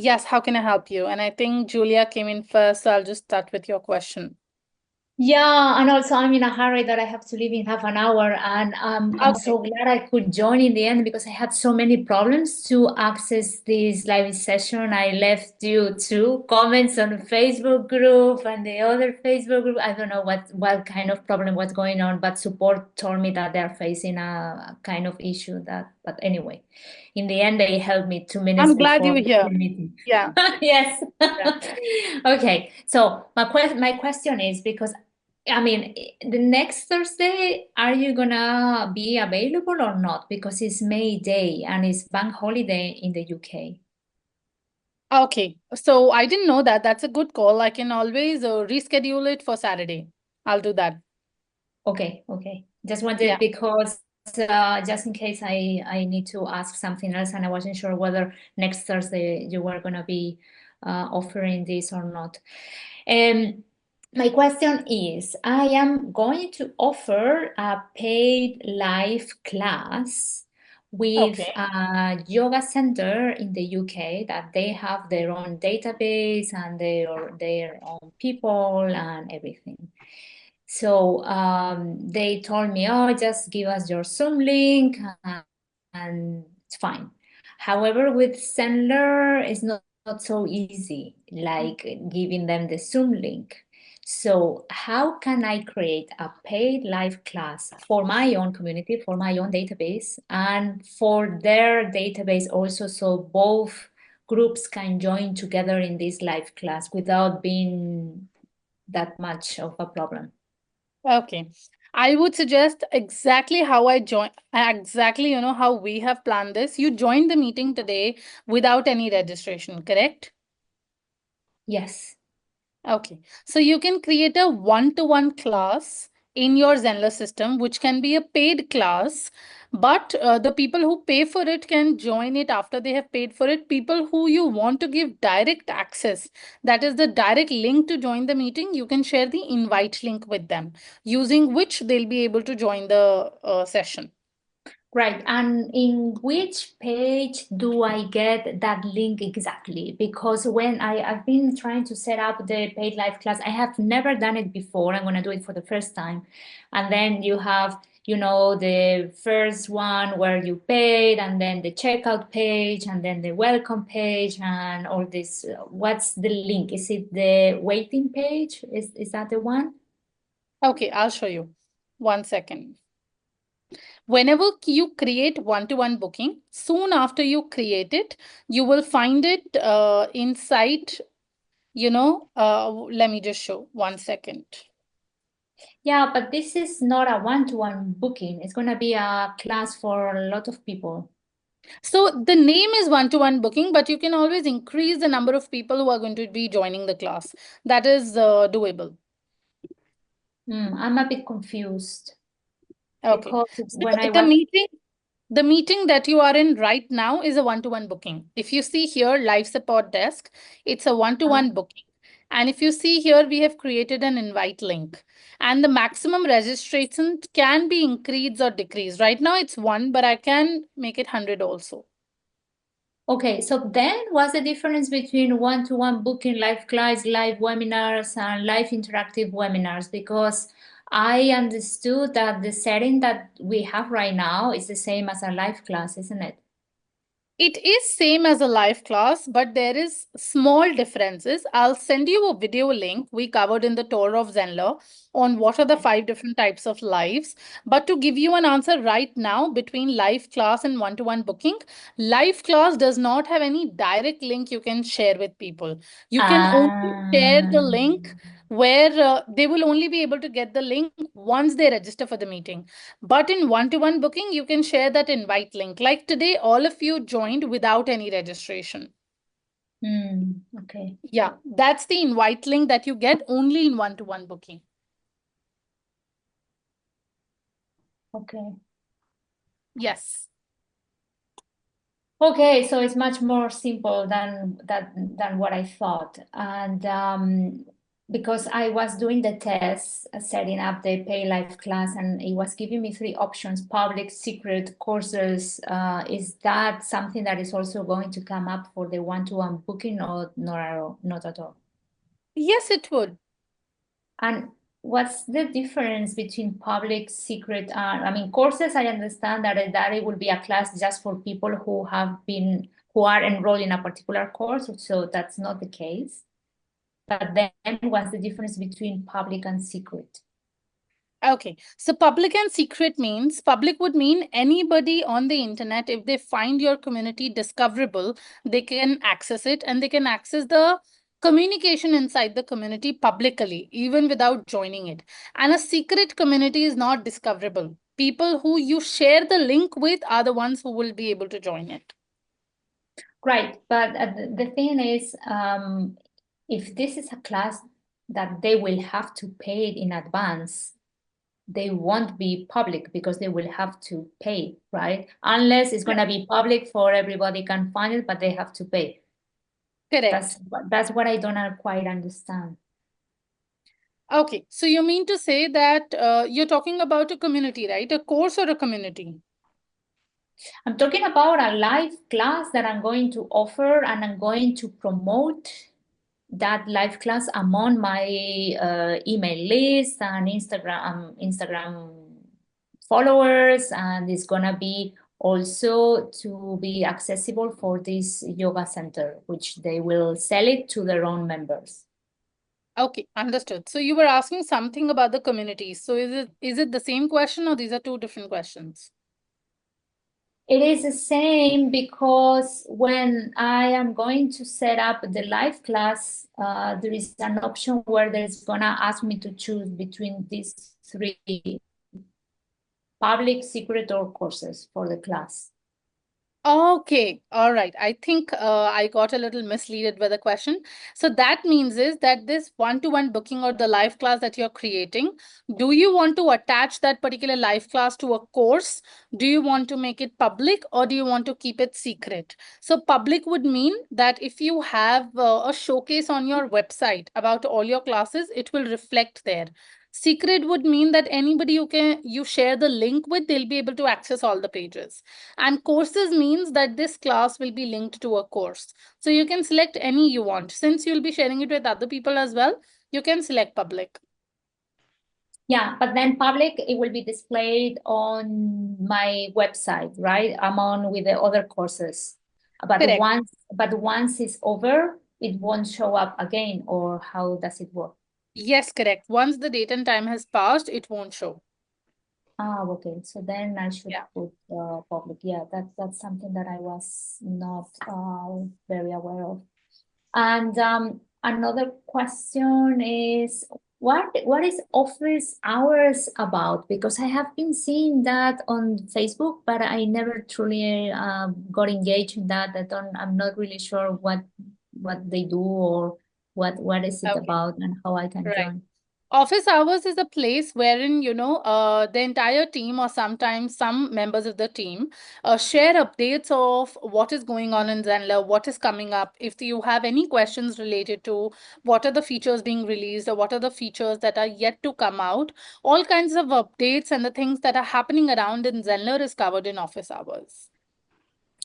Yes, how can I help you? And I think Julia came in first, so I'll just start with your question. Yeah, and also I'm in a hurry that I have to leave in half an hour, and I'm Okay. so glad I could join in the end because I had so many problems to access this live session. I left you two comments on the Facebook group and the other Facebook group. I don't know what kind of problem was going on, but support told me that they're facing a kind of issue that. But anyway, in the end, they helped me 2 minutes I'm glad before you're the here. meeting. Yeah. Yes. Yeah. Okay, so my question is because I mean, the next Thursday, are you gonna be available or not? Because it's May Day and it's bank holiday in the UK. Okay. So I didn't know that. That's a good call. I can always reschedule it for Saturday. I'll do that. Okay, okay. Just Yeah. wanted because just in case I need to ask something else and I wasn't sure whether next Thursday you were gonna be offering this or not. Um, my question is, I am going to offer a paid live class with Okay. a yoga center in the UK that they have their own database and their own people and everything. So they told me, oh, just give us your Zoom link and it's fine. However, with Zenler, it's not so easy, like giving them the Zoom link. So how can I create a paid live class for my own community, for my own database, and for their database also, so both groups can join together in this live class without being that much of a problem? Okay. I would suggest exactly how I join, exactly, how we have planned this. You joined the meeting today without any registration, correct? Yes. Okay, so you can create a one-to-one class in your Zenler system, which can be a paid class, but the people who pay for it can join it after they have paid for it. People who you want to give direct access, that is the direct link to join the meeting, you can share the invite link with them, using which they'll be able to join the session. Right. And in which page do I get that link exactly? Because when I've been trying to set up the paid live class, I have never done it before. I'm going to do it for the first time. And then you have, the first one where you paid, and then the checkout page, and then the welcome page, and all this. What's the link? Is it the waiting page? Is that the one? Okay, I'll show you. 1 second. Whenever you create one-to-one booking, soon after you create it, you will find it inside, let me just show 1 second. Yeah, but this is not a one-to-one booking. It's going to be a class for a lot of people. So the name is one-to-one booking, but you can always increase the number of people who are going to be joining the class. That is doable. I'm a bit confused Okay. because So when I the was, meeting The meeting that you are in right now is a one-to-one booking. If you see here, live support desk, it's a one-to-one booking. And if you see here, we have created an invite link. And the maximum registration can be increased or decreased. Right now it's 1, but I can make it 100 also. okay, so then what's the difference between one-to-one booking, live class, live webinars, and live interactive webinars? Because I understood that the setting that we have right now is the same as a live class, isn't it? It is same as a live class, but there is small differences. I'll send you a video link we covered in the tour of Zenler on what are the 5 different types of lives. But to give you an answer right now between live class and one-to-one booking, live class does not have any direct link you can share with people. You can only share the Um, link where they will only be able to get the link once they register for the meeting. But in one-to-one booking, you can share that invite link. Like today, all of you joined without any registration. okay, Yeah, that's the invite link that you get only in one-to-one booking. okay. Yes. Okay, so it's much more simple than what I thought. And because I was doing the test, setting up the Pay Life class, and it was giving me three options: public, secret, courses. Is that something that is also going to come up for the one-to-one booking, or not at all? Not at all. Yes, it would. And what's the difference between public, secret, I mean, courses? I understand that it will be a class just for people who are enrolled in a particular course. So that's not the case. But then what's the difference between public and secret? Okay, so public and secret means public would mean anybody on the internet, if they find your community discoverable, they can access it and they can access the communication inside the community publicly, even without joining it. And a secret community is not discoverable. People who you share the link with are the ones who will be able to join it. Right, but the thing is, if this is a class that they will have to pay it in advance, they won't be public because they will have to pay, right? Unless it's going to be public for everybody can find it, but they have to pay. Correct. That's what I don't quite understand. Okay, so you mean to say that you're talking about a community, right? A course or a community? I'm talking about a live class that I'm going to offer, and I'm going to promote that live class among my email list and Instagram followers, and it's gonna be also to be accessible for this yoga center, which they will sell it to their own members. Okay, understood. So you were asking something about the communities. So is it the same question or these are two different questions? It is the same because when I am going to set up the live class, there is an option where there's gonna ask me to choose between these three: public, secret, or courses for the class. Okay, all right. I think I got a little misleaded with the question. So that means is that this one-to-one booking or the live class that you're creating, do you want to attach that particular live class to a course? Do you want to make it public or do you want to keep it secret? So public would mean that if you have a showcase on your website about all your classes, it will reflect there. Secret would mean that anybody you share the link with, they'll be able to access all the pages. And courses means that this class will be linked to a course. So you can select any you want. Since you'll be sharing it with other people as well, you can select public. Yeah, but then public, it will be displayed on my website, right? Among with the other courses. Correct. But once it's over, it won't show up again, or how does it work? Yes, correct. Once the date and time has passed, it won't show. Ah, okay. So then I should Yeah. put public. Yeah, that's something that I was not very aware of. And another question is, what is office hours about? Because I have been seeing that on Facebook, but I never truly got engaged in that. I'm not really sure what they do, or what is it Okay. about, and how I can Right. join. Office hours is a place wherein, the entire team or sometimes some members of the team share updates of what is going on in Zenler, what is coming up. If you have any questions related to what are the features being released or what are the features that are yet to come out, all kinds of updates and the things that are happening around in Zenler is covered in office hours.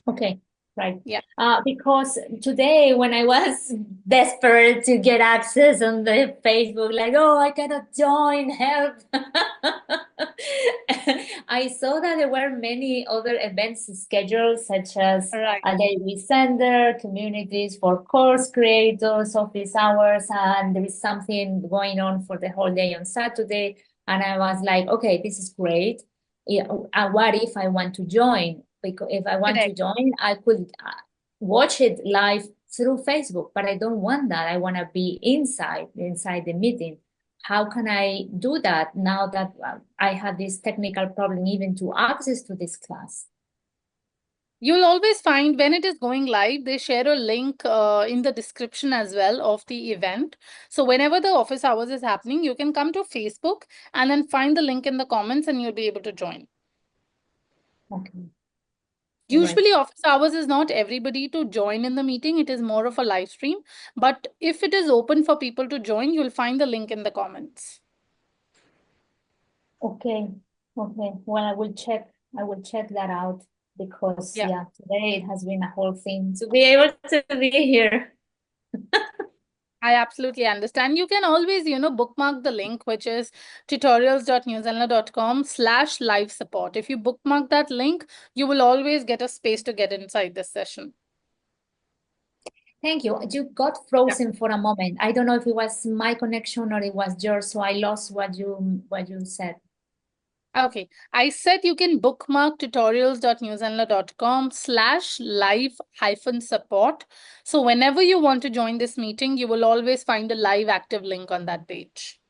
Okay, right. Yeah, Because today, when I was desperate to get access on the Facebook, like, oh, I cannot join, help. I saw that there were many other events scheduled, such as right. a daily sender, communities for course creators, office hours, and there is something going on for the whole day on Saturday. And I was like, okay, this is great. Yeah, what if I want to join? Because if I want to Correct. join, I could watch it live through Facebook, but I don't want that. I want to be inside the meeting. How can I do that now that I have this technical problem even to access to this class? You'll always find when it is going live, they share a link in the description as well of the event. So whenever the office hours is happening, you can come to Facebook and then find the link in the comments and you'll be able to join. Okay. Right. Usually, office hours is not everybody to join in the meeting, it is more of a live stream. But if it is open for people to join, you'll find the link in the comments. Okay. Okay. Well, I will check that out because Yeah. yeah, today it has been a whole thing to be able to be here. I absolutely understand. You can always, bookmark the link, which is tutorials.newzenler.com/live support. If you bookmark that link, you will always get a space to get inside this session. Thank you. You got Yeah. frozen for a moment. I don't know if it was my connection or it was yours, so I lost what you said. Okay. I said you can bookmark tutorials.newzenler.com/live-support. So whenever you want to join this meeting, you will always find a live active link on that page.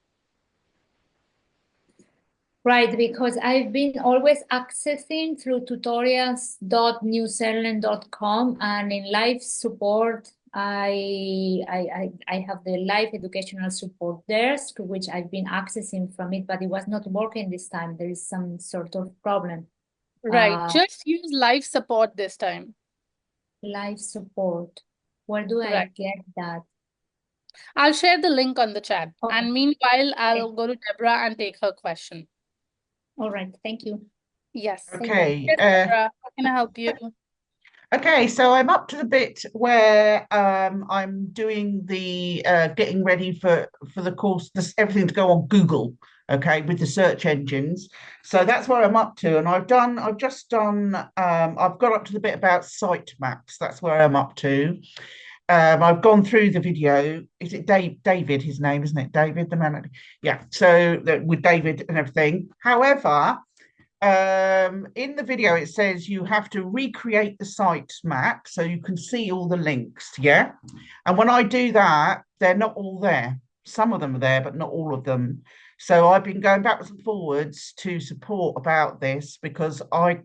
Right, because I've been always accessing through tutorials.newzealand.com, and in live support, I have the live educational support desk, which I've been accessing from it, but it was not working this time. There is some sort of problem. Right. Uh, Just use live support this time. Live support. Where do I Right. get that? I'll share the link on the chat. Okay. And meanwhile, Okay. I'll go to Deborah and take her question. All right. Thank you. Yes. Thank you. Okay. Yes, Deborah, how can I help you? Okay, so I'm up to the bit where I'm doing the getting ready for the course, this everything to go on Google, okay, with the search engines. So that's where I'm up to, and I've just done I've got up to the bit about sitemaps. That's where I'm up to. I've gone through the video. Is it David? His name, isn't it? David, the man. Yeah. So with David and everything. However, in the video it says you have to recreate the site map so you can see all the links, yeah, and when I do that they're not all there. Some of them are there but not all of them. So I've been going backwards and forwards to support about this because I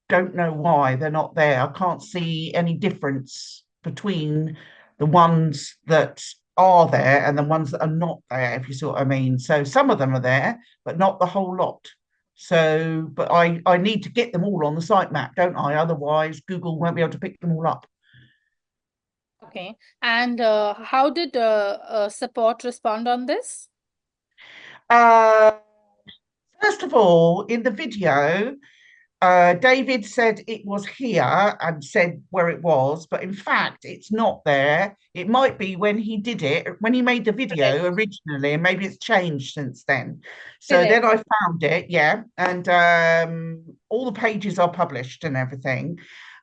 don't know why they're not there. I can't see any difference between the ones that are there and the ones that are not there, if you see what I mean. So some of them are there, but not the whole lot. So, but I need to get them all on the sitemap, don't I? Otherwise, Google won't be able to pick them all up. Okay. And how did support respond on this? Uh, First of all, in the video, David said it was here and said where it was, but in fact, it's not there. It might be when he did it, when he made the video Correct. originally, and maybe it's changed since then. So then Correct. I found it, yeah, and all the pages are published and everything.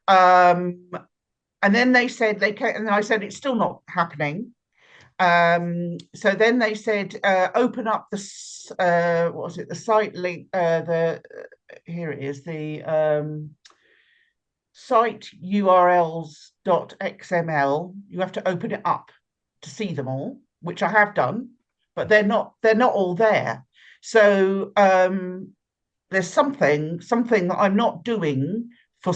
Um, and then they said they came, and I said it's still not happening. So then they said open up the what was it, the site link, the here it is, the site urls.xml. You have to open it up to see them all, which I have done, but they're not all there. So there's something that I'm not doing for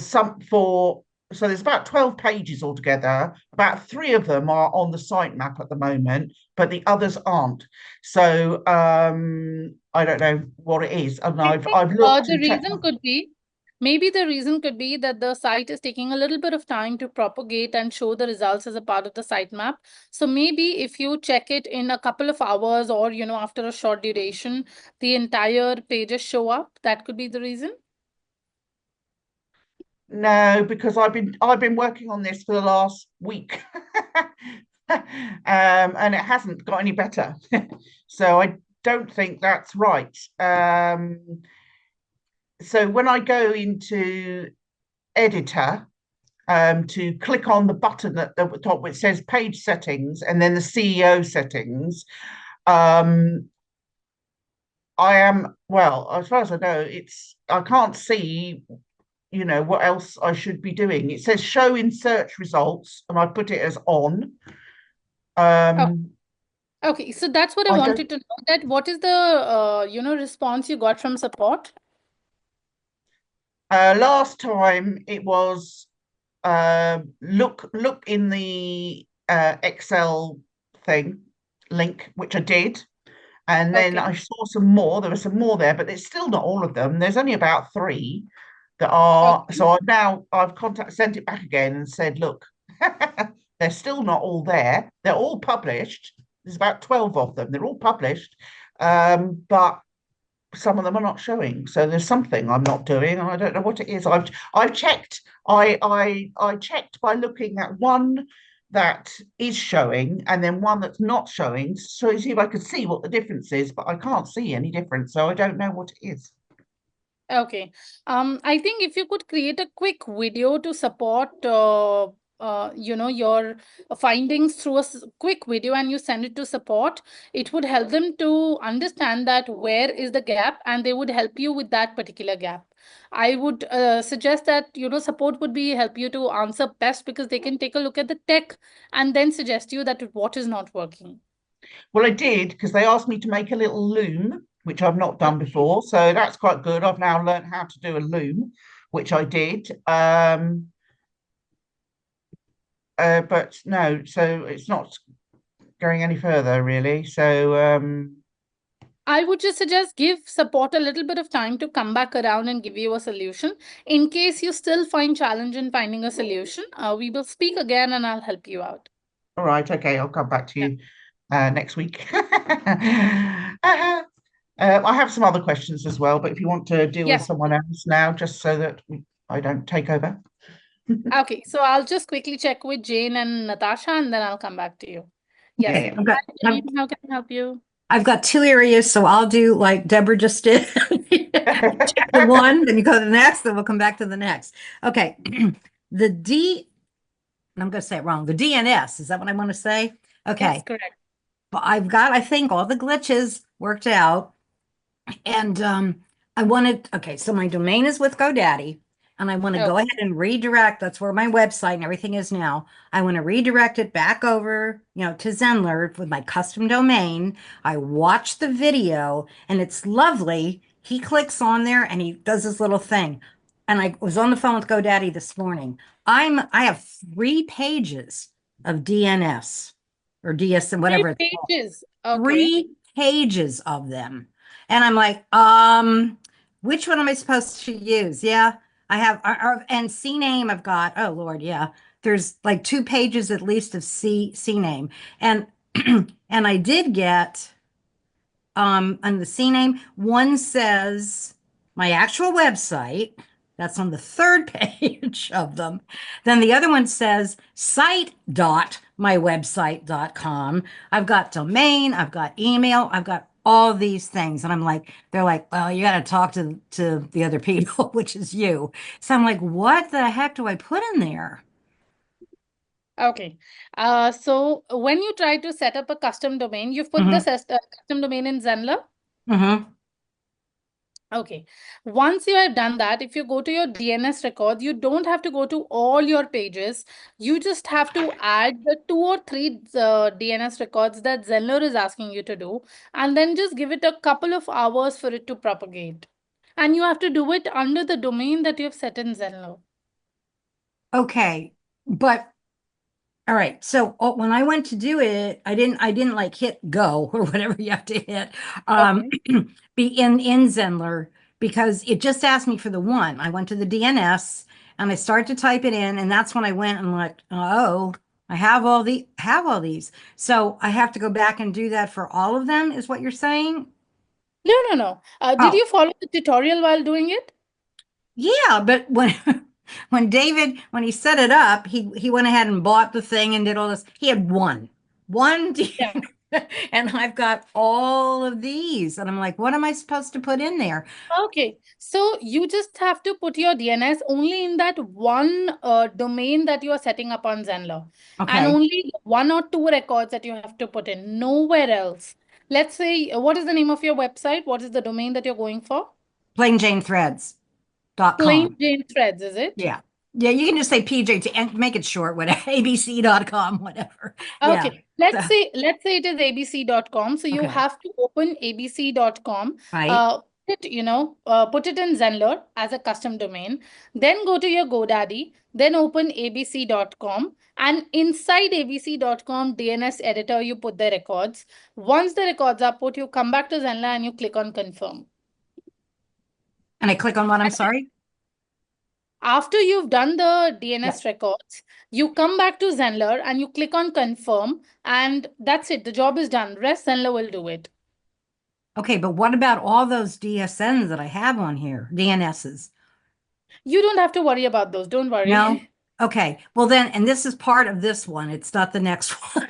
so there's about 12 pages altogether. About 3 of them are on the sitemap at the moment, but the others aren't. So I don't know what it is. And I think I've looked the and checked. reason could be, maybe the reason could be that the site is taking a little bit of time to propagate and show the results as a part of the sitemap. So maybe if you check it in a couple of hours or, after a short duration, the entire pages show up. That could be the reason. No, because I've been working on this for the last week. And it hasn't got any better. So I don't think that's right. So when I go into editor, to click on the button at the top which says page settings and then the CEO settings, um, I am, well, as far as I know, I can't see, what else I should be doing. It says show in search results, and I put it as on. Oh, Um, okay. So that's what I I don't. wanted to know, that what is the, response you got from support? Last time it was look in the Excel thing link, which I did, and then Okay. I saw some more. There were some more there, but it's still not all of them. There's only about 3. that are, Okay. so I've sent it back again and said, look, they're still not all there. They're all published. There's about 12 of them. They're all published, but some of them are not showing. So there's something I'm not doing, and I don't know what it is. I've checked. I checked by looking at one that is showing and then one that's not showing, so to see if I could see what the difference is, but I can't see any difference, so I don't know what it is. Okay. I think if you could create a quick video to support, your findings through a quick video and you send it to support, it would help them to understand that where is the gap and they would help you with that particular gap. I would suggest that, support would be help you to answer best because they can take a look at the tech and then suggest you that what is not working. Well, I did, because they asked me to make a little loom, which I've not done before. So that's quite good. I've now learned how to do a loom, which I did. But no, so it's not going any further, really. So I would just suggest give support a little bit of time to come back around and give you a solution. In case you still find challenge in finding a solution, we will speak again and I'll help you out. all right, okay, I'll come back to you next week. I have some other questions as well, but if you want to deal with Yes. someone else now, just so that I don't take over. Okay, so I'll just quickly check with Jane and Natasha and then I'll come back to you. Yes. Yeah. Hi, Jane, how can I help you? I've got two areas, so I'll do like Deborah just did. Check the one, then you go to the next, then we'll come back to the next. Okay. I'm going to say it wrong. The DNS, is that what I want to say? Okay. Yes, correct. But I've got, I think, all the glitches worked out. And okay, so my domain is with GoDaddy. And I want to go ahead and redirect. That's where my website and everything is now. I want to redirect it back over, to Zenler with my custom domain. I watch the video and it's lovely. He clicks on there and he does this little thing. And I was on the phone with GoDaddy this morning. I have 3 pages of DNS or DSM, whatever it's called. 3 pages. Okay. 3 pages of them. And I'm like, which one am I supposed to use? Yeah. I have, and CNAME I've got, oh Lord, yeah. There's like 2 pages at least of CNAME. And, and I did get, on the CNAME, one says my actual website, that's on the 3rd page of them. Then the other one says site.mywebsite.com. I've got domain, I've got email, I've got all these things. And I'm like, they're like, well, you got to talk to the other people, which is you. So I'm like, what the heck do I put in there? Okay. So when you try to set up a custom domain, you've put the custom domain in Zenler. Okay. Once you have done that, if you go to your DNS records, you don't have to go to all your pages. You just have to add the 2 or 3 DNS records that Zenler is asking you to do, and then just give it a couple of hours for it to propagate. And you have to do it under the domain that you have set in Zenler. Okay. But all right. So when I went to do it, I didn't like hit go or whatever you have to hit be in Zenler, because it just asked me for the one. I went to the DNS and I started to type it in, and that's when I went and like, oh, I have all these. So I have to go back and do that for all of them, is what you're saying? No. Did you follow the tutorial while doing it? Yeah, but when David, when he set it up, he went ahead and bought the thing and did all this. He had one, Yeah. and I've got all of these, and I'm like, what am I supposed to put in there? Okay, so you just have to put your DNS only in that one domain that you are setting up on Zenler, and only 1 or 2 records that you have to put in, nowhere else. Let's say, what is the name of your website? What is the domain that you're going for? plainjanethreads.com. Plain Jane Threads, is it? Yeah. Yeah, you can just say PJ and make it short, whatever, abc.com, whatever. Okay, let's say it is abc.com. So you have to open abc.com. Right. Put it in Zenler as a custom domain. Then go to your GoDaddy. Then open abc.com. And inside abc.com DNS editor, you put the records. Once the records are put, you come back to Zenler and you click on confirm. And I click on what? I'm sorry? After you've done the DNS records, you come back to Zenler and you click on confirm, and that's it. The job is done. Rest Zenler will do it. Okay, but what about all those DSNs that I have on here, DNSs? You don't have to worry about those. Don't worry. No? Okay. Well then, and this is part of this one. It's not the next one.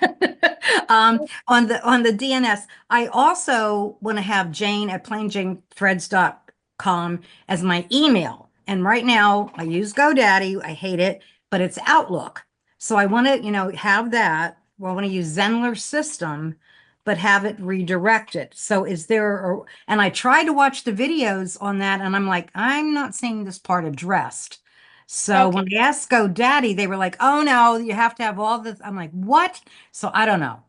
On the DNS, I also want to have Jane at plainjanethreads.com as my email. And right now I use GoDaddy. I hate it, but it's Outlook. So I want to, have that. Well, I want to use Zenler system, but have it redirected. So is there, and I tried to watch the videos on that and I'm like, I'm not seeing this part addressed. So when I asked GoDaddy, they were like, oh no, you have to have all this. I'm like, what? So I don't know.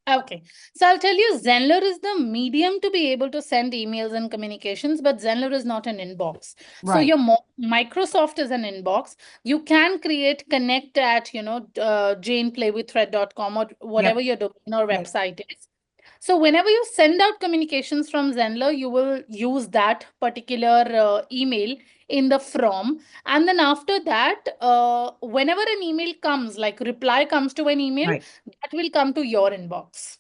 Okay. So I'll tell you, Zenler is the medium to be able to send emails and communications, but Zenler is not an inbox. So Right. your Microsoft is an inbox. You can create connect at, janeplaywiththread.com or whatever your domain or website is. So whenever you send out communications from Zenler, you will use that particular email in the from. And then after that, whenever an email comes, like reply comes to an email, that will come to your inbox.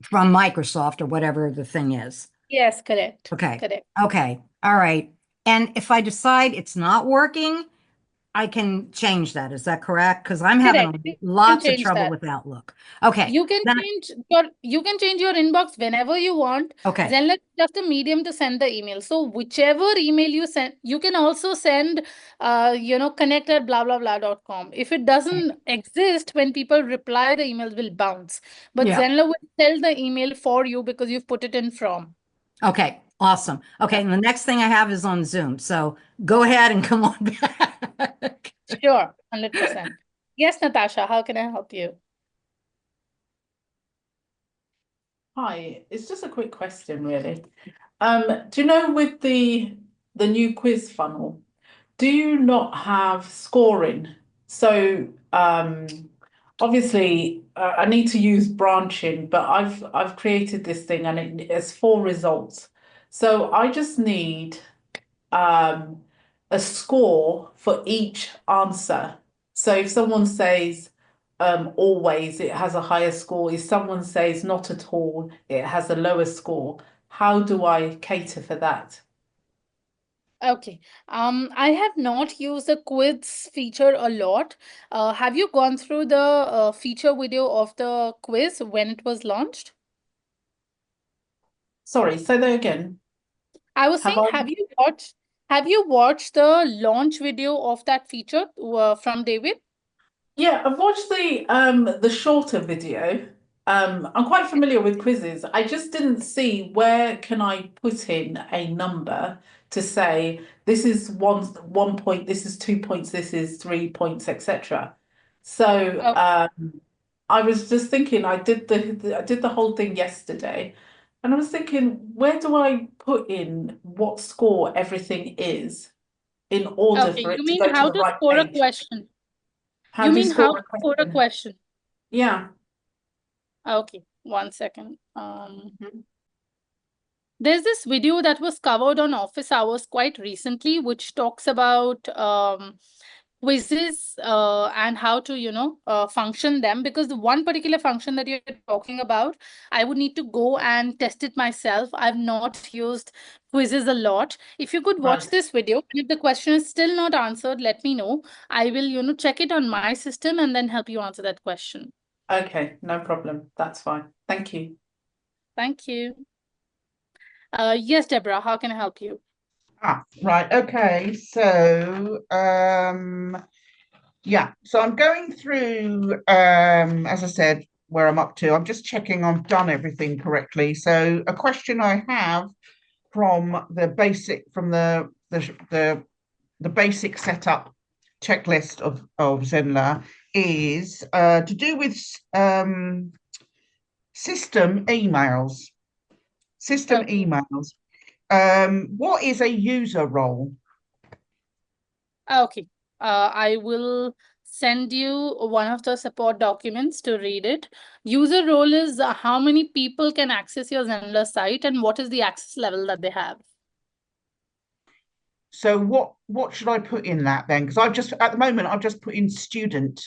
From Microsoft or whatever the thing is. Yes, correct. Okay. Correct. Okay. All right. And if I decide it's not working, I can change that. Is that correct? Because I'm having lots of trouble with Outlook. Okay. You can change your inbox whenever you want. Okay. Zenler is just a medium to send the email. So whichever email you send, you can also send connect at blah blah blah.com. If it doesn't exist, when people reply, the emails will bounce. But Zenler will tell the email for you because you've put it in from. Okay. Awesome. Okay. And the next thing I have is on Zoom. So go ahead and come on back. Sure. 100%. Yes, Natasha, how can I help you? Hi, it's just a quick question, really. Do you know with the new quiz funnel, do you not have scoring? So obviously I need to use branching, but I've created this thing and it's 4 results. So I just need a score for each answer. So if someone says always, it has a higher score. If someone says not at all, it has a lower score. How do I cater for that? Okay. I have not used the quiz feature a lot. Have you gone through the feature video of the quiz when it was launched? Sorry, say that again. I was saying, have you watched the launch video of that feature from David? Yeah, I've watched the shorter video. I'm quite familiar with quizzes. I just didn't see where can I put in a number to say this is one point, this is 2 points, this is 3 points, etc. So I was just thinking, I did the whole thing yesterday, and I was thinking, where do I put in what score everything is in order for it to go to the right score a page? question? How You do you mean how score to score a question? Yeah. Okay, 1 second. There's this video that was covered on Office Hours quite recently, which talks about quizzes and how to, function them. Because the one particular function that you're talking about, I would need to go and test it myself. I've not used quizzes a lot. If you could watch this video, and if the question is still not answered, let me know. I will, check it on my system and then help you answer that question. Okay, no problem. That's fine. Thank you. Thank you. Yes, Deborah, how can I help you? Right. Okay. So, yeah. So I'm going through, as I said, where I'm up to. I'm just checking I've done everything correctly. So a question I have from the basic, from the basic setup checklist of Zenler is to do with system emails. What is a user role? Okay. I will send you one of the support documents to read it. User role is how many people can access your Zenler site and what is the access level that they have. So what should I put in that then? Because at the moment I've just put in student.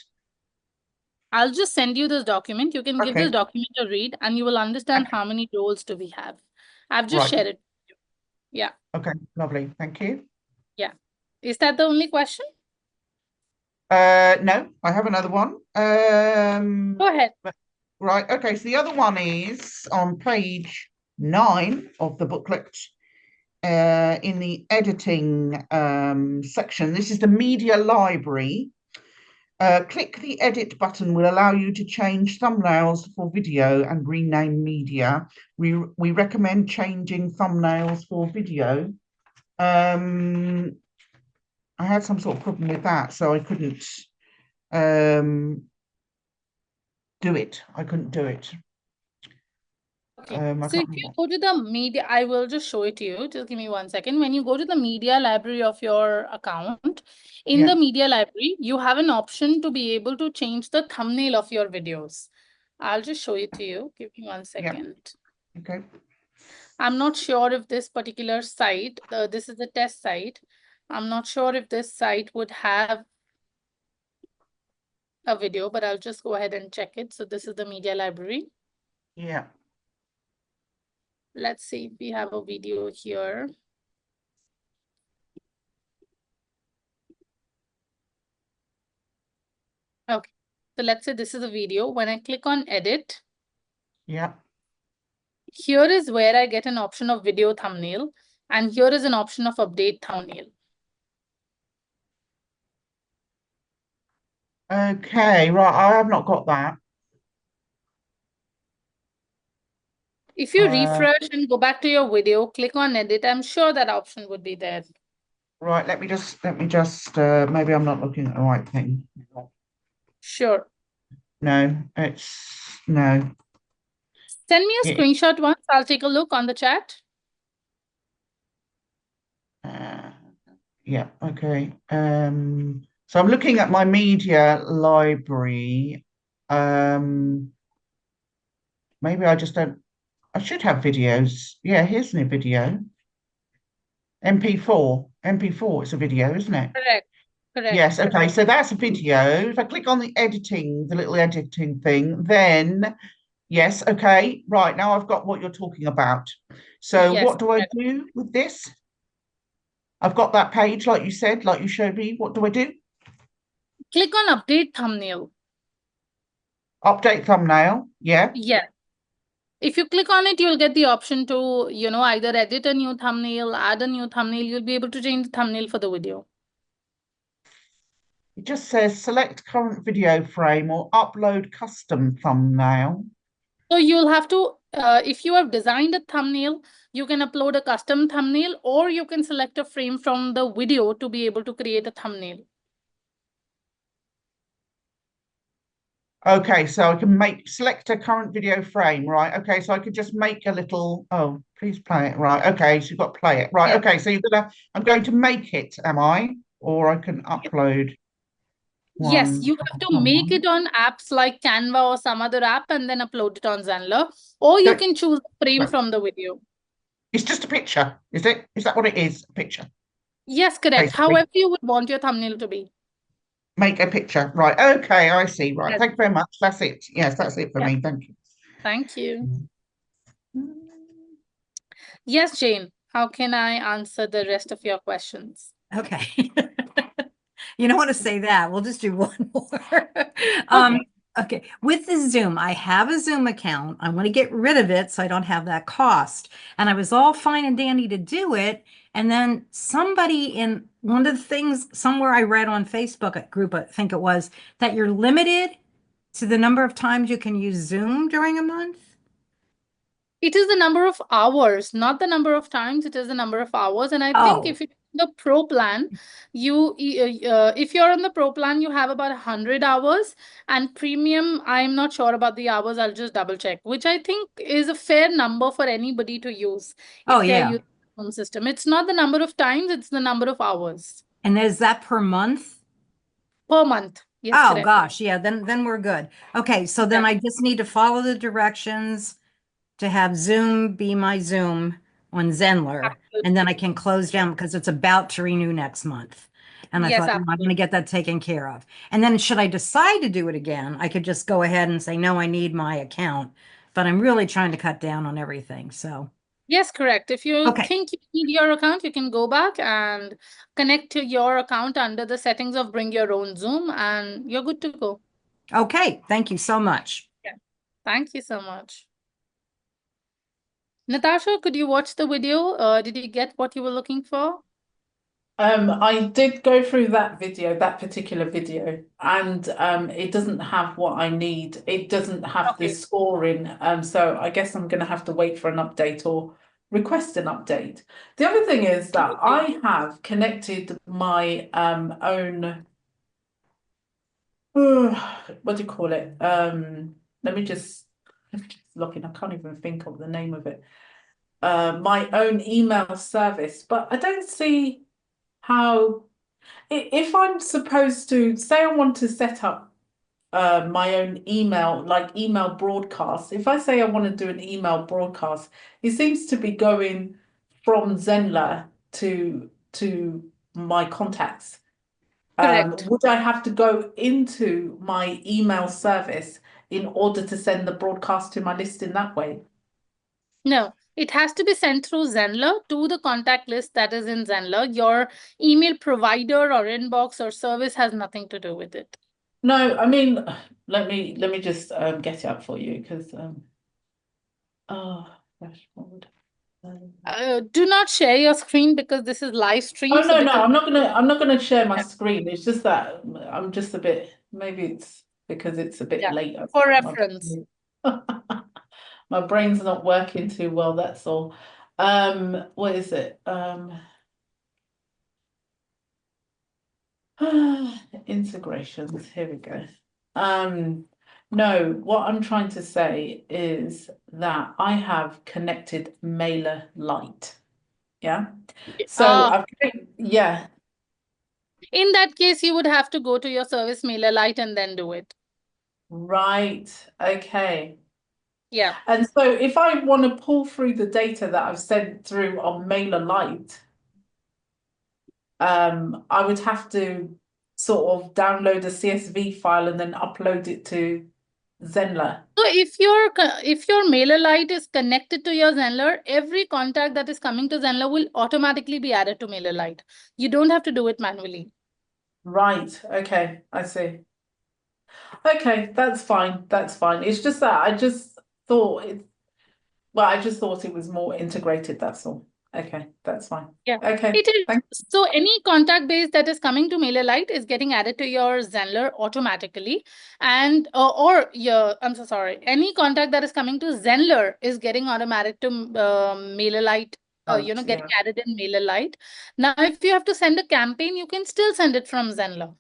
I'll just send you this document. You can give this Okay, document a read and you will understand okay, how many roles do we have. I've just right. shared it. Yeah, Okay, lovely. Thank you. yeah. Is that the only question? No, I have another one. Go ahead. Right, okay, so the other one is on page 9 of the booklet, in the editing section. This is the media library. Click the edit button will allow you to change thumbnails for video and rename media. We recommend changing thumbnails for video. I had some sort of problem with that, so I couldn't do it. I couldn't do it. Okay, I so if can't you remember. go to the media, I will just show it to you. Just give me 1 second. When you go to the media library of your account, in the Yeah, media library, you have an option to be able to change the thumbnail of your videos. I'll just show it to you. Give me one yeah, second. okay. I'm not sure if this particular site, this is a test site. I'm not sure if this site would have a video, but I'll just go ahead and check it. So this is the media library. Yeah. Let's see if we have a video here. Okay, so let's say this is a video. When I click on edit, Yeah. here is where I get an option of video thumbnail, and here is an option of update thumbnail. Okay, right. I have not got that. If you Uh, refresh and go back to your video, click on edit, I'm sure that option would be there. right, let me just maybe I'm not looking at the right thing. Sure. No, no. Send me a Yeah. screenshot once. I'll take a look on the chat. Yeah, okay. So I'm looking at my media library. Maybe I just don't. I should have videos. Yeah, here's a video. MP4. It's a video, isn't it? Correct. Correct. Yes, okay, so that's a video. If I click on the little editing thing, then yes, okay, right, now I've got what you're talking about. So Yes, what do I correct. do with this? I've got that page, like you said, like you showed me. What do I do? Click on update thumbnail. Update thumbnail, yeah. Yes. If you click on it, you'll get the option to, either edit a new thumbnail, add a new thumbnail. You'll be able to change the thumbnail for the video. It just says select current video frame or upload custom thumbnail. So you'll have to, if you have designed a thumbnail, you can upload a custom thumbnail, or you can select a frame from the video to be able to create a thumbnail. Okay, so I can select a current video frame, right? Okay, so I could just make a little, oh, please play it, right? Okay, so you've got to play it, right? Yeah. Okay, so I'm going to make it, am I? Or I can upload Yes, one. you have to make it on apps like Canva or some other app and then upload it on Zenler, or you can choose a frame from the video. It's just a picture, is it? Is that what it is? A picture? Yes, correct. Basically. However you would want your thumbnail to be. Make a picture, right? Okay, I see, right. Yes. Thank you very much. That's it. Yes, that's it for me. Thank you. Thank you. Yes, Jane, how can I answer the rest of your questions? Okay. You don't want to say that. We'll just do one more. Okay. With the Zoom, I have a Zoom account. I want to get rid of it so I don't have that cost. And I was all fine and dandy to do it. And then somebody in one of the things somewhere I read on Facebook a group, I think it was, that you're limited to the number of times you can use Zoom during a month. It is the number of hours, not the number of times. It is the number of hours. And I think if you're the pro plan, if you're on the pro plan, you have about 100 hours, and premium, I'm not sure about the hours. I'll just double check, which I think is a fair number for anybody to use if they're using the home system. It's not the number of times, it's the number of hours. And is that per month? Per month. Yes, oh, correct. Gosh. Yeah. Then we're good. Okay. So then I just need to follow the directions to have Zoom be my Zoom on Zenler, and then I can close down because it's about to renew next month. And I Yes, thought, "No, I'm going to get that taken care of." And then should I decide to do it again, I could just go ahead and say, no, I need my account. But I'm really trying to cut down on everything. So, Yes, correct. If you okay. think you need your account, you can go back and connect to your account under the settings of bring your own Zoom, and you're good to go. Okay. Thank you so much. Yeah. Thank you so much. Natasha, could you watch the video? Did you get what you were looking for? I did go through that video, that particular video, and it doesn't have what I need. It doesn't have the Okay. scoring. So I guess I'm going to have to wait for an update or request an update. The other thing is that I have connected my own, what do you call it? Let me just look in. I can't even think of the name of it. My own email service, but I don't see how. If I'm supposed to say I want to set up my own email, like email broadcast, if I say I want to do an email broadcast, it seems to be going from Zenler to my contacts. Correct. Would I have to go into my email service in order to send the broadcast to my list in that way? No, it has to be sent through Zenler to the contact list that is in Zenler. Your email provider or inbox or service has nothing to do with it. No, I mean, let me just get it up for you because oh, dashboard. Do not share your screen because this is live stream. Oh So no, because I'm not gonna share my yeah, screen. It's just that I'm just a bit, maybe it's because it's a bit yeah, later. for My reference. my brain's not working too well, that's all. What is it? Integrations, here we go. No, what I'm trying to say is that I have connected MailerLite. Yeah. So yeah. In that case, you would have to go to your service MailerLite and then do it. Right. Okay. Yeah. And so if I want to pull through the data that I've sent through on MailerLite, I would have to sort of download a CSV file and then upload it to Zenler. So if your MailerLite is connected to your Zenler, every contact that is coming to Zenler will automatically be added to MailerLite. You don't have to do it manually. Right. Okay. I see. Okay, that's fine. That's fine. It's just that I just thought it, well, I just thought it was more integrated, that's all. Okay, that's fine. Yeah, Okay, it is. thank So any contact base that is coming to MailerLite is getting added to your Zenler automatically. And I'm so sorry. Any contact that is coming to Zenler is getting automatic to MailerLite, you. getting Yeah. added in MailerLite. Now, if you have to send a campaign, you can still send it from Zenler.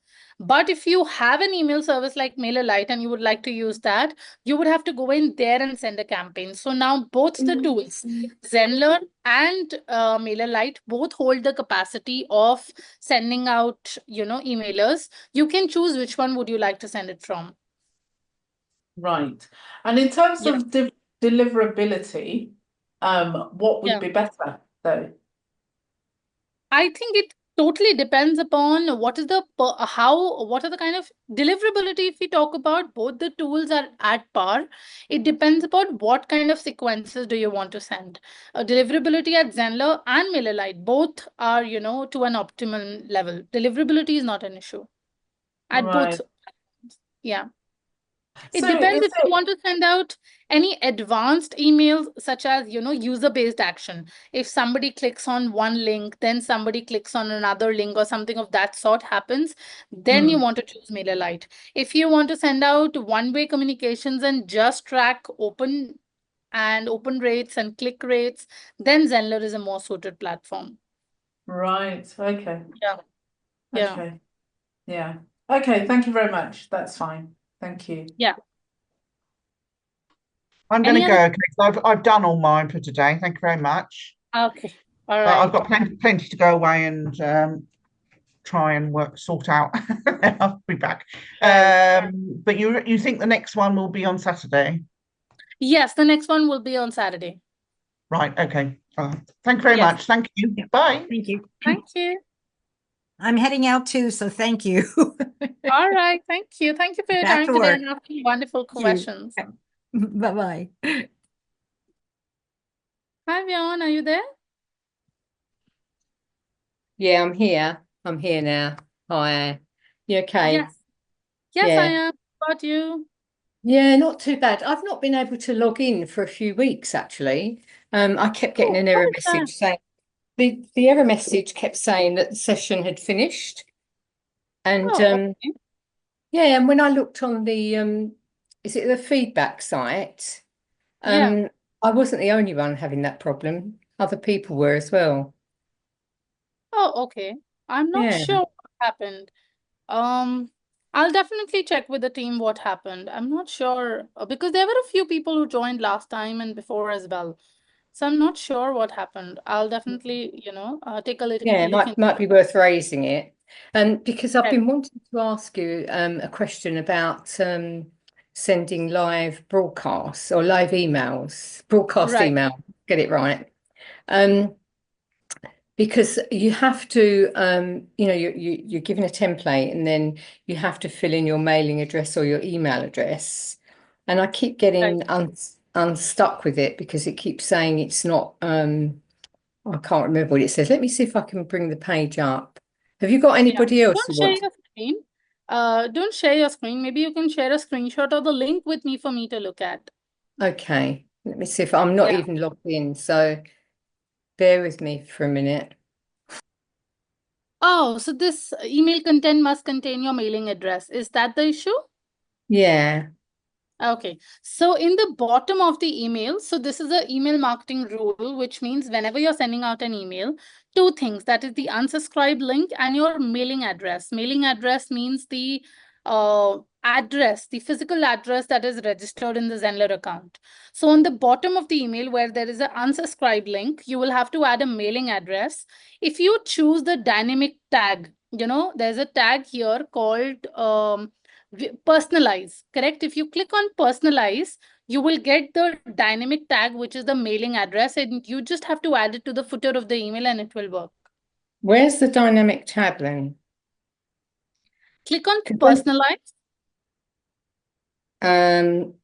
But if you have an email service like MailerLite and you would like to use that, you would have to go in there and send a campaign. So now both the tools, Zenler and MailerLite, both hold the capacity of sending out, emailers. You can choose which one would you like to send it from. Right. And in terms Yeah. of deliverability, what would Yeah. be better though? I think it totally depends upon what are the kind of deliverability. If we talk about, both the tools are at par. It depends upon what kind of sequences do you want to send. Deliverability at Zenler and MailerLite both are, to an optimum level. Deliverability is not an issue at Right. both. Yeah. It So depends is if you it want to send out any advanced emails, such as, user-based action. If somebody clicks on one link, then somebody clicks on another link or something of that sort happens, then you want to choose MailerLite. If you want to send out one-way communications and just track open rates and click rates, then Zenler is a more suited platform. right? Okay. Yeah. Yeah. Okay. Yeah. Okay, thank you very much. That's fine. Thank you. Yeah. I'm going Any to go. other? Okay, so I've done all mine for today. Thank you very much. Okay. All I've right. got plenty to go away and try and sort out. I'll be back. Right. But you think the next one will be on Saturday? Yes, the next one will be on Saturday. Right. Okay. Thank you very Yes. much. Thank you. Yeah. Bye. Thank you. Thank you. I'm heading out too, so thank you. All right. Thank you. Thank you for your Back time to today work. and asking wonderful Thank you. questions. Bye-bye. Hi, Vyan, are you there? Yeah, I'm here. I'm here now. Hi. You okay? Yes. Yes, I Yeah. am. How about you? Yeah, not too bad. I've not been able to log in for a few weeks actually. I kept getting Oh, an what error is that? message saying the error message kept saying that the session had finished. And Oh, okay. yeah, and when I looked on the is it the feedback site? Yeah. I wasn't the only one having that problem. Other people were as well. Oh, okay. I'm not Yeah. sure what happened. Um, I'll definitely check with the team what happened. I'm not sure because there were a few people who joined last time and before as well. So I'm not sure what happened. I'll definitely, take a Yeah, look into might be worth raising it. Because I've it. been wanting to ask you a question about sending live broadcasts or live emails, broadcast Right. email, get it right. Because you have to, you're given a template and then you have to fill in your mailing address or your email address. And I keep getting unstuck with it because it keeps saying it's not, I can't remember what it says. Let me see if I can bring the page up. Have you got Yeah. anybody else Don't who share wants? your screen. Don't share your screen. Maybe you can share a screenshot or the link with me for me to look at. Okay, let me see if I'm not Yeah. even logged in. So bear with me for a minute. Oh, so this email content must contain your mailing address. Is that the issue? Yeah. Okay, so in the bottom of the email, so this is a email marketing rule, which means whenever you're sending out an email, two things, that is the unsubscribed link and your mailing address. Mailing address means the address, the physical address that is registered in the Zenler account. So on the bottom of the email where there is an unsubscribed link, you will have to add a mailing address. If you choose the dynamic tag, there's a tag here called personalize, correct? If you click on personalize, you will get the dynamic tag, which is the mailing address, and you just have to add it to the footer of the email and it will work. Where's the dynamic tab then? Click on 'Cause personalize,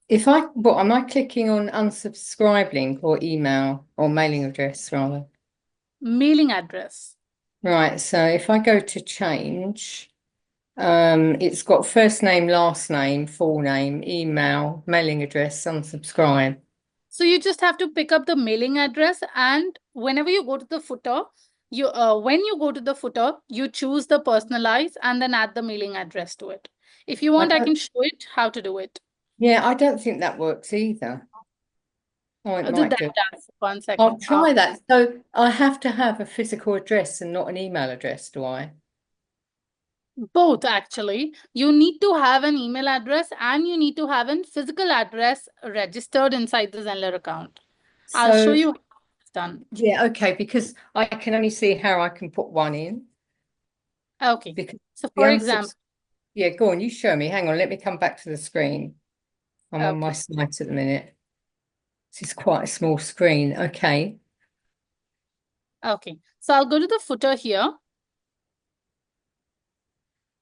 if what am I clicking on unsubscribe link or email or mailing address rather? mailing address. Right, so if I go to change, it's got first name, last name, full name, email, mailing address, unsubscribe. So you just have to pick up the mailing address, and whenever you go to the footer, when you go to the footer, you choose the personalize and then add the mailing address to it. If you want, I can show it how to do it. Yeah, I don't think that works either. Oh, it Do might that do. task. 1 I'll second. try that. So I have to have a physical address and not an email address, do I? Both, actually. You need to have an email address and you need to have a physical address registered inside the Zenler account. I'll show So you how it's done. yeah, okay, because I can only see how I can put one in Okay. because So the for example, yeah, go on, you show me. Hang on, let me come back to the screen. I'm on my okay. site at the minute. This is quite a small screen. Okay. Okay. So I'll go to the footer here.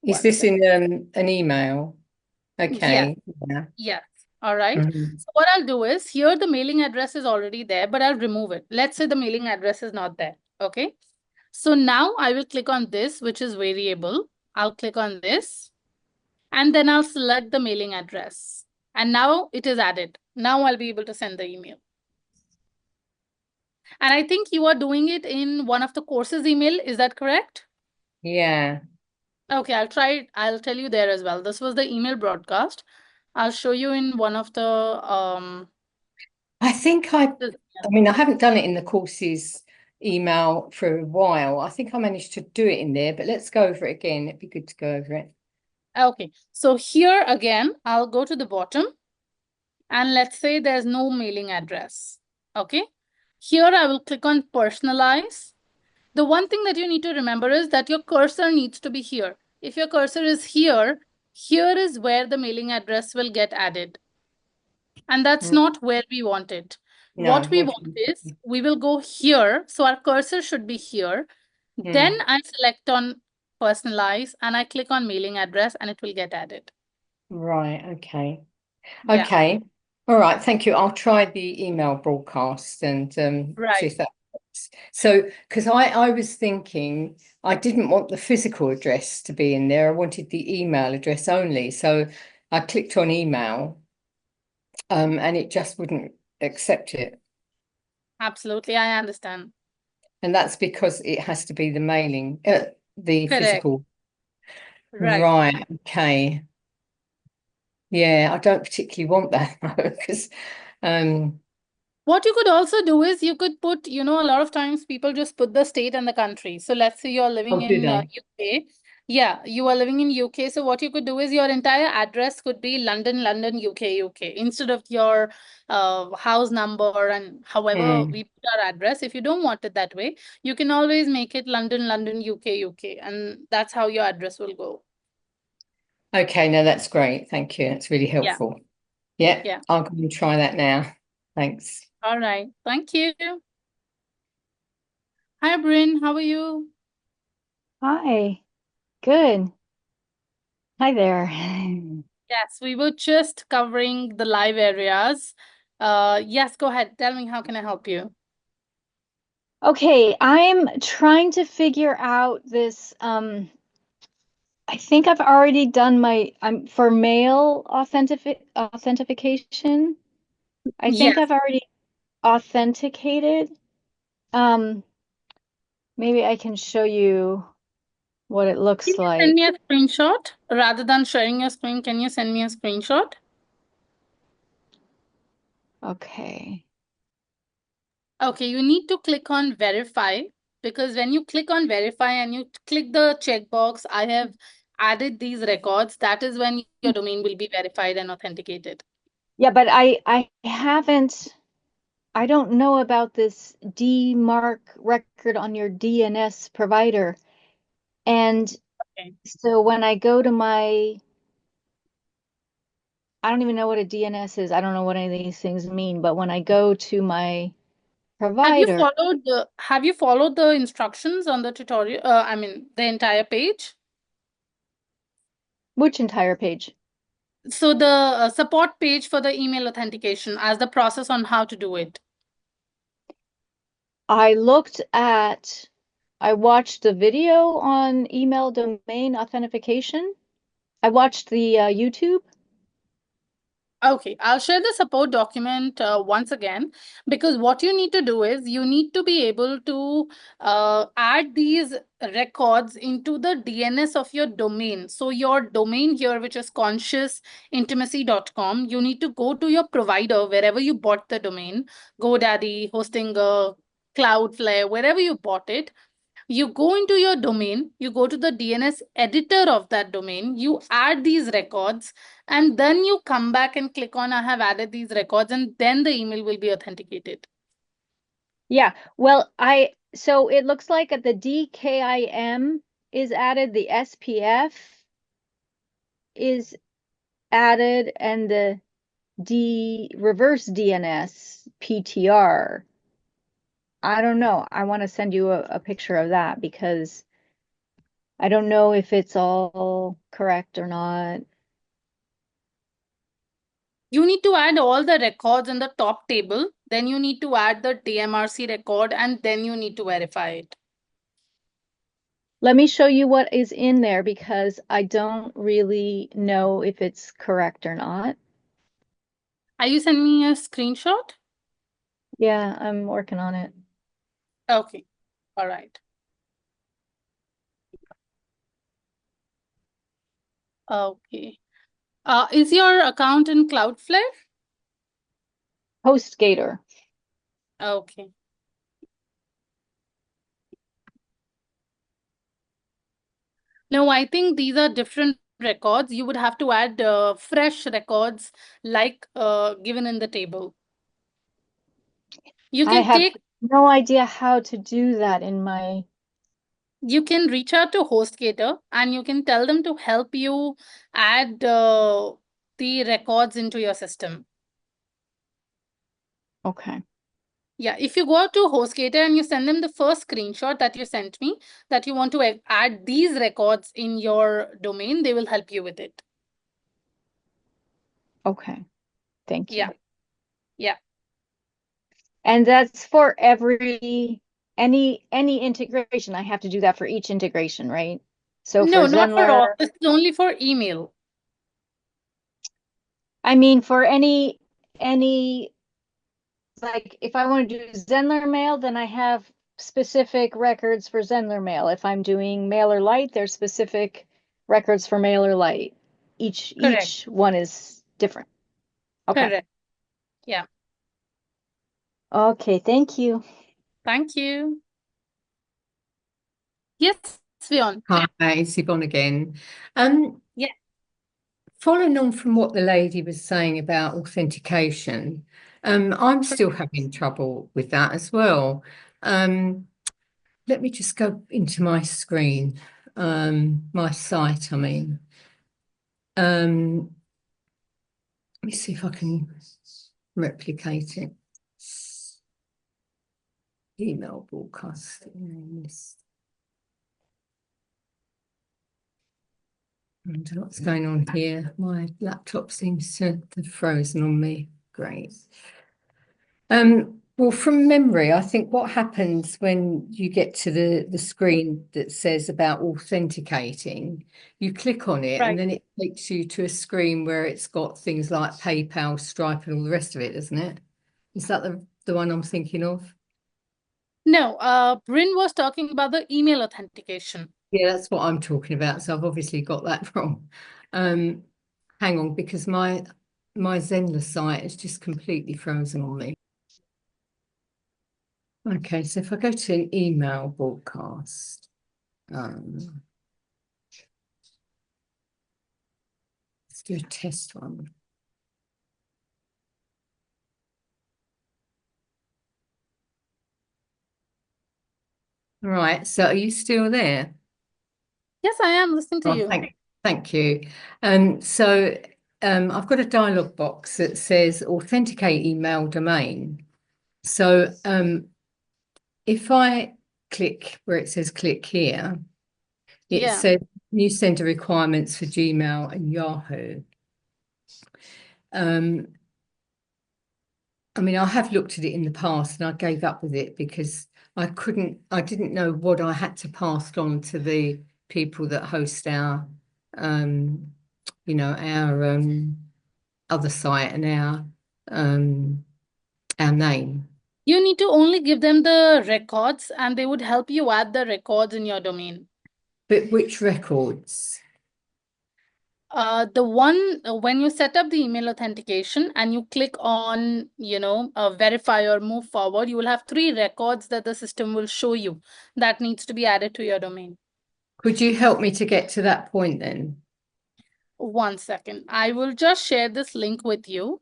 Is 1 this second. in an email? Yes. Okay. Yeah. Yes. All right. Mhm. So what I'll do is here the mailing address is already there, but I'll remove it. Let's say the mailing address is not there. Okay. So now I will click on this, which is variable. I'll click on this. And then I'll select the mailing address. And now it is added. Now I'll be able to send the email. And I think you are doing it in one of the courses email. Is that correct? Yeah. Okay, I'll try it. I'll tell you there as well. This was the email broadcast. I'll show you in one of the I think I mean, I haven't done it in the courses email for a while. I think I managed to do it in there, but let's go over it again. It'd be good to go over it. Okay, so here again, I'll go to the bottom and let's say there's no mailing address. Okay, here I will click on personalize. The one thing that you need to remember is that your cursor needs to be here. If your cursor is here, here is where the mailing address will get added. And that's not where we want it. What we what want is we will go here. So our cursor should be here. Then I select on personalize and I click on mailing address and it will get added. Right, okay. Yeah. Okay. All right, thank you. I'll try the email broadcast and see Right. if that works. So, because I was thinking I didn't want the physical address to be in there. I wanted the email address only. So I clicked on email, and it just wouldn't accept it. Absolutely, I understand. And that's because it has to be the mailing, the Correct. physical. Right. Right, okay. Yeah, I don't particularly want that because What you could also do is you could put, a lot of times people just put the state and the country. So let's say you're living oh, do in they? UK. Yeah, you are living in UK. So what you could do is your entire address could be London, London, UK, UK, instead of your house number and however we put our address. If you don't want it that way, you can always make it London, London, UK, UK, and that's how your address will go. Okay, no, that's great. Thank you. That's really Yeah. helpful. Yeah, Yeah. I'll go and try that now. Thanks. All right. Thank you. Hi, Bryn. How are you? Hi, good. Hi there. Yes, we were just covering the live areas. Yes, go ahead. Tell me, how can I help you? Okay, I'm trying to figure out this. I think I've already done for mail authentication. I think Yes. I've already authenticated. Maybe I can show you what it Can looks you send like. me a screenshot? Rather than sharing your screen, can you send me a screenshot? Okay. Okay, you need to click on verify, because when you click on verify and you click the checkbox, I have added these records, that is when your domain will be verified and authenticated. Yeah, but I don't know about this DMARC record on your DNS provider. And Okay. so when I go to I don't even know what a DNS is. I don't know what any of these things mean, but when I go to my provider, Have you followed the instructions on the tutorial? I mean, the entire page? which entire page? So the support page for the email authentication as the process on how to do it. I watched the video on email domain authentication. I watched the YouTube. Okay, I'll share the support document once again, because what you need to do is you need to be able to add these records into the DNS of your domain. So your domain here, which is consciousintimacy.com, you need to go to your provider wherever you bought the domain, GoDaddy, Hostinger, Cloudflare, wherever you bought it. You go into your domain, you go to the DNS editor of that domain, you add these records, and then you come back and click on I have added these records, and then the email will be authenticated. Yeah, well, so it looks like the DKIM is added, the SPF is added, and the reverse DNS PTR. I don't know. I want to send you a picture of that because I don't know if it's all correct or not. You need to add all the records in the top table, then you need to add the DMRC record, and then you need to verify it. Let me show you what is in there because I don't really know if it's correct or not. Are you sending me a screenshot? Yeah, I'm working on it. Okay, all right. Okay. Is your account in Cloudflare? HostGator. Okay. No, I think these are different records. You would have to add fresh records like given in the table. You I can have take, no idea how to do that in my. you can reach out to HostGator and you can tell them to help you add the records into your system. Okay. Yeah, if you go to HostGator and you send them the first screenshot that you sent me, that you want to add these records in your domain, they will help you with it. Okay. Thank you. Yeah. Yeah. And that's for any integration. I have to do that for each integration, right? So No, for not for all. Zenler, This is only for email. I mean for any like if I want to do Zenler mail, then I have specific records for Zenler mail. If I'm doing MailerLite, there's specific records for MailerLite. Correct. Each one is different. Okay. Correct. Yeah. Okay, thank you. Thank you. Yes, Svion. Hi, it's Yvonne again. Yeah. Following on from what the lady was saying about authentication, I'm still having trouble with that as well. Let me just go into my screen, my site, I mean. Let me see if I can replicate it. Email broadcast. I don't know what's going on here. My laptop seems to have frozen on me. Great. Well, from memory, I think what happens when you get to the screen that says about authenticating, you click on it and then it takes you to a screen where it's got things like PayPal, Stripe, and all the rest of it, isn't it? Is that the one I'm thinking of? No, Bryn was talking about the email authentication. Yeah, that's what I'm talking about. So I've obviously got that wrong. Hang on, because my Zenler site is just completely frozen on me. Okay, so if I go to an email broadcast, let's do a test one. Right, so are you still there? Yes, I am listening to you. Thank you. So I've got a dialog box that says authenticate email domain. So if I click where it says click here, it says new sender requirements for Gmail and Yahoo. I mean, I have looked at it in the past and I gave up with it because I didn't know what I had to pass on to the people that host our, our other site and our name. You need to only give them the records and they would help you add the records in your domain. But which records? The one when you set up the email authentication and you click on, verify or move forward, you will have 3 records that the system will show you that needs to be added to your domain. Could you help me to get to that point then? 1 second. I will just share this link with you.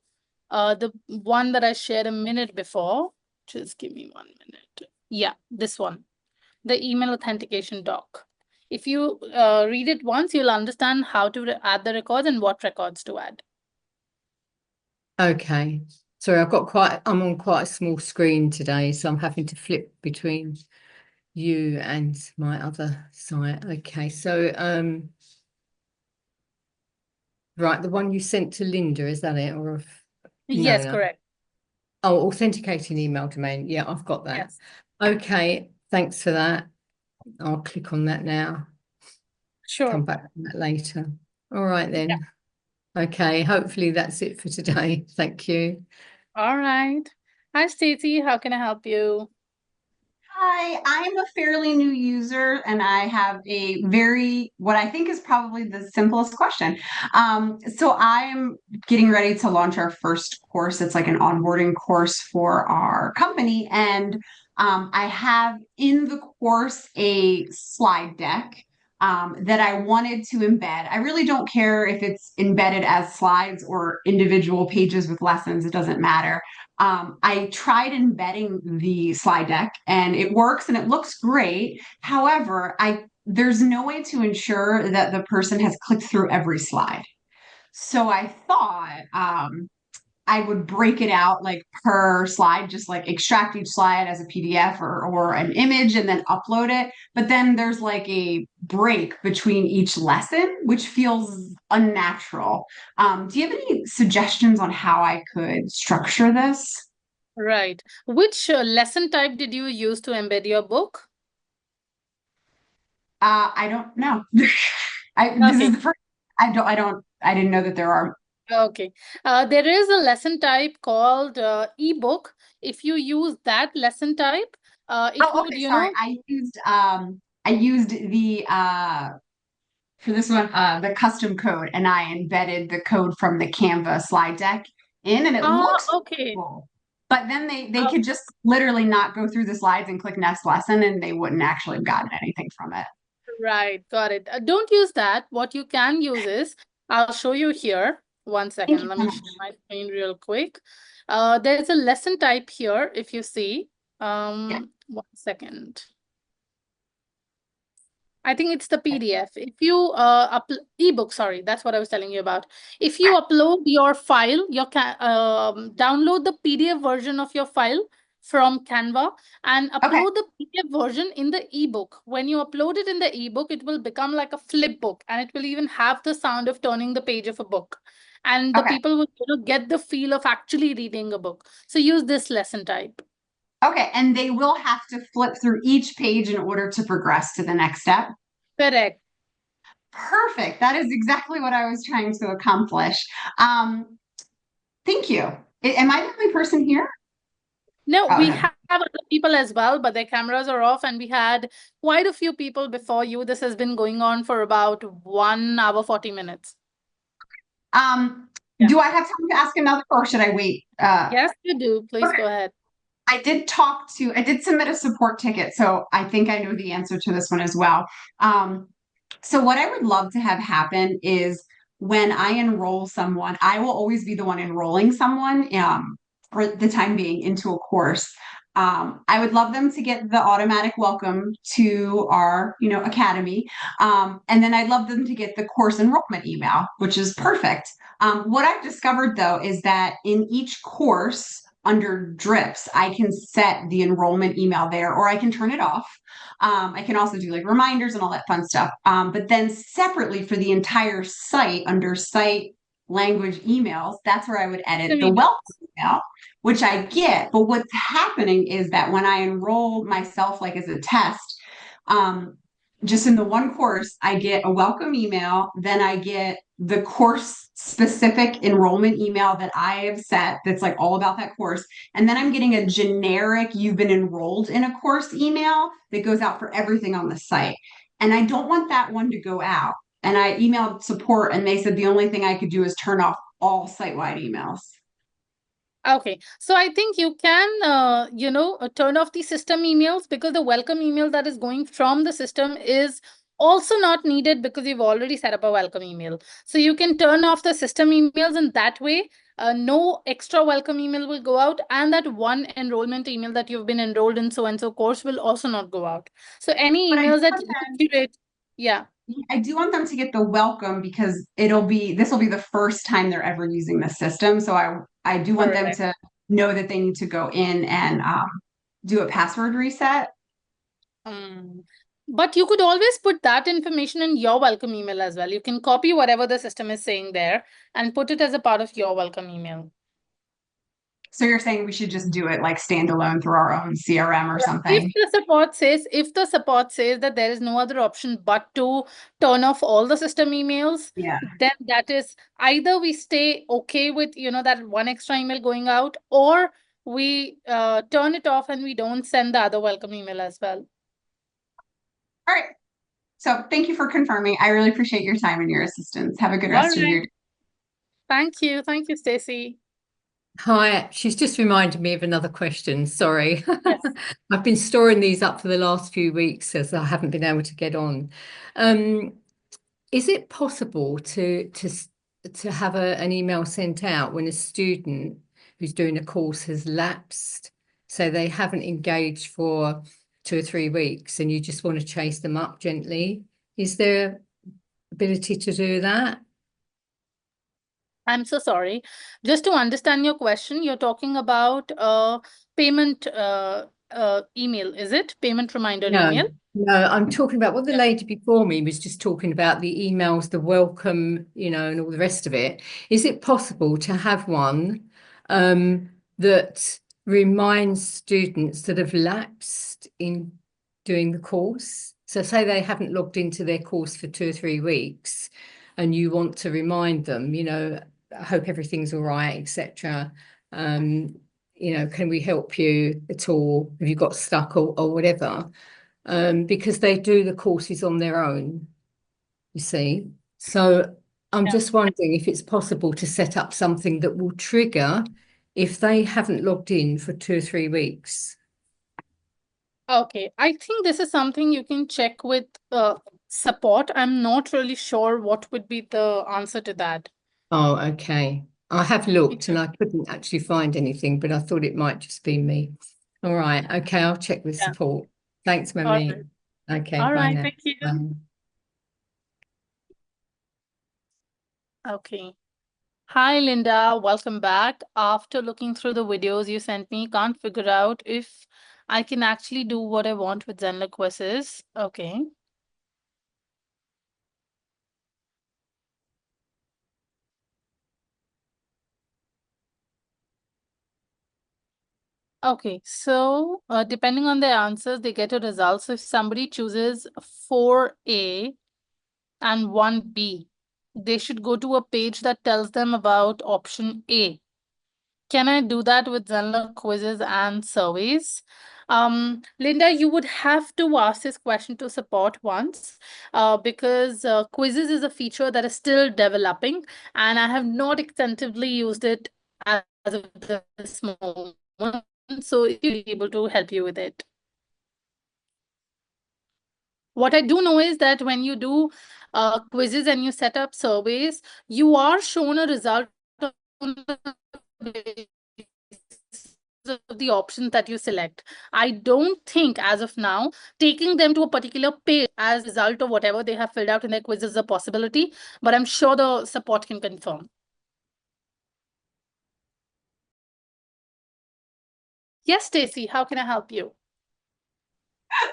The one that I shared a minute before. Just give me 1 minute. Yeah, this one. The email authentication doc. If you read it once, you'll understand how to add the records and what records to add. Okay. Sorry, I'm on quite a small screen today, so I'm having to flip between you and my other site. Okay, so right, the one you sent to Linda, is that it? Or Yes, correct. Oh, authenticating email domain. Yeah, I've got that. Yes. Okay, thanks for that. I'll click on that now. Sure. Come back to that later. All right then. Yeah. Okay, hopefully that's it for today. Thank you. All right. Hi, Stacey. How can I help you? Hi, I'm a fairly new user and I have what I think is probably the simplest question. So I'm getting ready to launch our first course. It's like an onboarding course for our company. And I have in the course a slide deck that I wanted to embed. I really don't care if it's embedded as slides or individual pages with lessons, it doesn't matter. I tried embedding the slide deck and it works and it looks great. However, there's no way to ensure that the person has clicked through every slide. So I thought I would break it out like per slide, just like extract each slide as a PDF or an image and then upload it. But then there's like a break between each lesson, which feels unnatural. Do you have any suggestions on how I could structure this? Right. Which lesson type did you use to embed your book? I don't know. This is Okay. the first. I didn't know that there are. Okay. There is a lesson type called ebook. If you use that lesson type, it Oh, would, okay. Sorry. I used the for this one the custom code, and I embedded the code from the Canva slide deck in, and it looks okay. cool. But then they could just literally not go through the slides and click next lesson, and they wouldn't actually have gotten anything from it. Right, got it. Don't use that. What you can use is, I'll show you here. One Thank second, you let so me much. share my screen real quick. There's a lesson type here, if you see. Yeah. 1 second. I think it's the PDF. If you ebook, sorry, that's what I was telling you about. If you upload your file, download the PDF version of your file from Canva and Okay. upload the PDF version in the ebook. When you upload it in the ebook, it will become like a flip book, and it will even have the sound of turning the page of a book. And the Okay. people will get the feel of actually reading a book. So use this lesson type. Okay, and they will have to flip through each page in order to progress to the next step. Correct. Perfect. That is exactly what I was trying to accomplish. Thank you. Am I the only person here? No, Oh, we no. have other people as well, but their cameras are off, and we had quite a few people before you. This has been going on for about 1 hour, 40 minutes. Do I have time to ask another, or should I wait? Yes, you do. Please okay. go ahead. I did submit a support ticket, so I think I know the answer to this one as well. So what I would love to have happen is when I enroll someone, I will always be the one enrolling someone for the time being into a course. I would love them to get the automatic welcome to our, academy. And then I'd love them to get the course enrollment email, which is perfect. What I've discovered though is that in each course under drips, I can set the enrollment email there, or I can turn it off. I can also do like reminders and all that fun stuff. But then separately for the entire site under site language emails, that's where I would edit the welcome email, which I get. But what's happening is that when I enroll myself, like as a test, just in the one course, I get a welcome email, then I get the course specific enrollment email that I have set that's like all about that course. And then I'm getting a generic, you've been enrolled in a course email that goes out for everything on the site. And I don't want that one to go out. And I emailed support and they said the only thing I could do is turn off all site-wide emails. Okay, so I think you can, turn off the system emails, because the welcome email that is going from the system is also not needed because you've already set up a welcome email. So you can turn off the system emails, and that way, no extra welcome email will go out, and that one enrollment email that you've been enrolled in so and so course will also not go out. So any emails that you create, yeah. I do want them to get the welcome because this will be the first time they're ever using the system. So I do want them to know that they need to go in and do a password reset. But you could always put that information in your welcome email as well. You can copy whatever the system is saying there and put it as a part of your welcome email. So you're saying we should just do it like standalone through our own CRM or something? If the support says that there is no other option but to turn off all the system emails, then that is either we stay okay with, that one extra email going out, or we turn it off and we don't send the other welcome email as well. All right. So thank you for confirming. I really appreciate your time and your assistance. Have a good rest of your day. Thank you. Thank you, Stacey. Hi, she's just reminded me of another question. Sorry. Yes. I've been storing these up for the last few weeks as I haven't been able to get on. Is it possible to have an email sent out when a student who's doing a course has lapsed, so they haven't engaged for 2 or 3 weeks, and you just want to chase them up gently? Is there ability to do that? I'm so sorry. Just to understand your question, you're talking about payment email, is it? Payment reminder email? No, I'm talking about what the lady before me was just talking about, the emails, the welcome, and all the rest of it. Is it possible to have one that reminds students that have lapsed in doing the course? So say they haven't logged into their course for 2 or 3 weeks and you want to remind them, I hope everything's all right, etc. Can we help you at all? Have you got stuck or whatever? Because they do the courses on their own, you see. So I'm just wondering if it's possible to set up something that will trigger if they haven't logged in for 2 or 3 weeks. Okay, I think this is something you can check with support. I'm not really sure what would be the answer to that. Oh, okay. I have looked and I couldn't actually find anything, but I thought it might just be me. All right. Okay, I'll check with support. Thanks, Monique. Right. Okay, All bye right, now. thank you. Bye. Okay. Hi, Linda. Welcome back. After looking through the videos you sent me, can't figure out if I can actually do what I want with Zenler quizzes. Okay. Okay, so depending on their answers, they get a result. So if somebody chooses 4A and 1B, they should go to a page that tells them about option A. Can I do that with Zenler quizzes and surveys? Linda, you would have to ask this question to support once because quizzes is a feature that is still developing and I have not extensively used it as of this moment. So if you're able to help you with it. What I do know is that when you do quizzes and you set up surveys, you are shown a result on the of the options that you select. I don't think as of now, taking them to a particular page as a result of whatever they have filled out in their quiz is a possibility, but I'm sure the support can confirm. Yes, Stacy, how can I help you?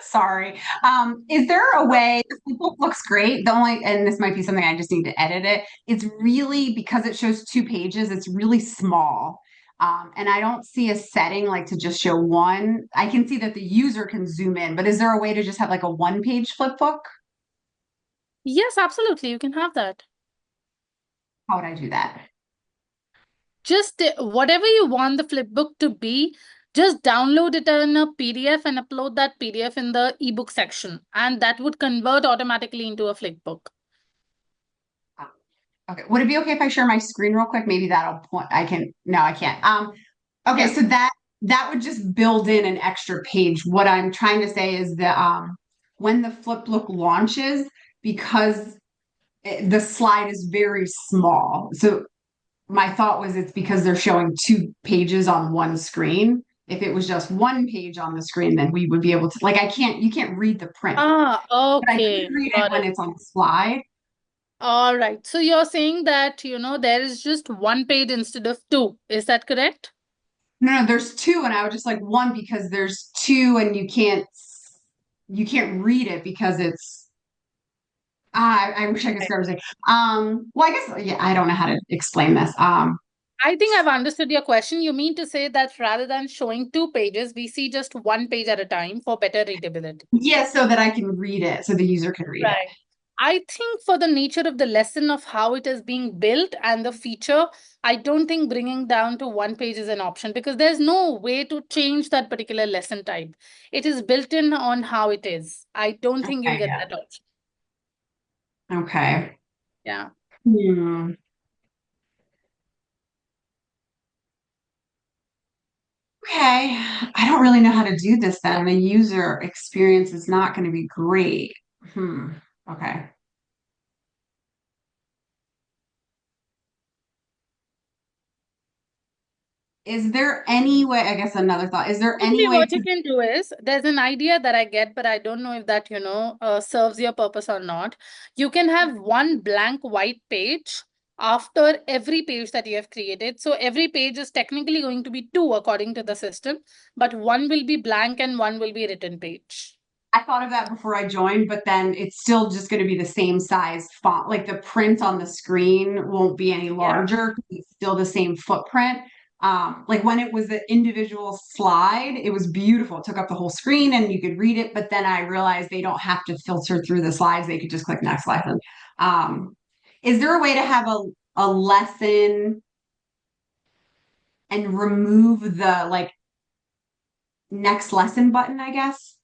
Sorry. Is there a way, the book looks great. The only, and this might be something I just need to edit it. It's really, because it shows 2 pages, it's really small. And I don't see a setting like to just show one. I can see that the user can zoom in, but is there a way to just have like a 1-page flip book? Yes, absolutely. You can have that. How would I do that? Just whatever you want the flipbook to be, just download it in a PDF and upload that PDF in the ebook section, and that would convert automatically into a flipbook. Okay. Would it be okay if I share my screen real quick? Maybe that'll point. No, I can't. Okay, Yeah. so that would just build in an extra page. What I'm trying to say is that when the flipbook launches, because the slide is very small. So my thought was it's because they're showing 2 pages on one screen. If it was just 1 page on the screen, then we would be able to, like, you can't read the print. Ah, But I okay. can read it when it's on the slide. All right. So you're saying that, there is just 1 page instead of 2. Is that correct? No, there's 2, and I would just like 1 because there's 2, and you can't read it because it's. I wish I could describe it. Well, I guess yeah, I don't know how to explain this. I think I've understood your question. You mean to say that rather than showing 2 pages, we see just 1 page at a time for better readability. Yeah, so that I can read it, so the user can read it. I think for the nature of the lesson of how it is being built and the feature, I don't think bringing down to 1 page is an option because there's no way to change that particular lesson type. It is built in on how it is. I don't think you'll get that option. Okay. Yeah. Okay, I don't really know how to do this then. The user experience is not going to be great. Okay. Is there any way, I guess another thought, is there any way what you can do is, there's an idea that I get, but I don't know if that, serves your purpose or not. You can have one blank white page after every page that you have created. So every page is technically going to be 2 according to the system, but one will be blank and one will be written page. I thought of that before I joined, but then it's still just going to be the same size font. Like the print on the screen won't be any larger. It's still the same footprint. Like when it was the individual slide, it was beautiful. It took up the whole screen and you could read it. But then I realized they don't have to filter through the slides. They could just click next lesson. Is there a way to have a lesson and remove the like next lesson button, I guess?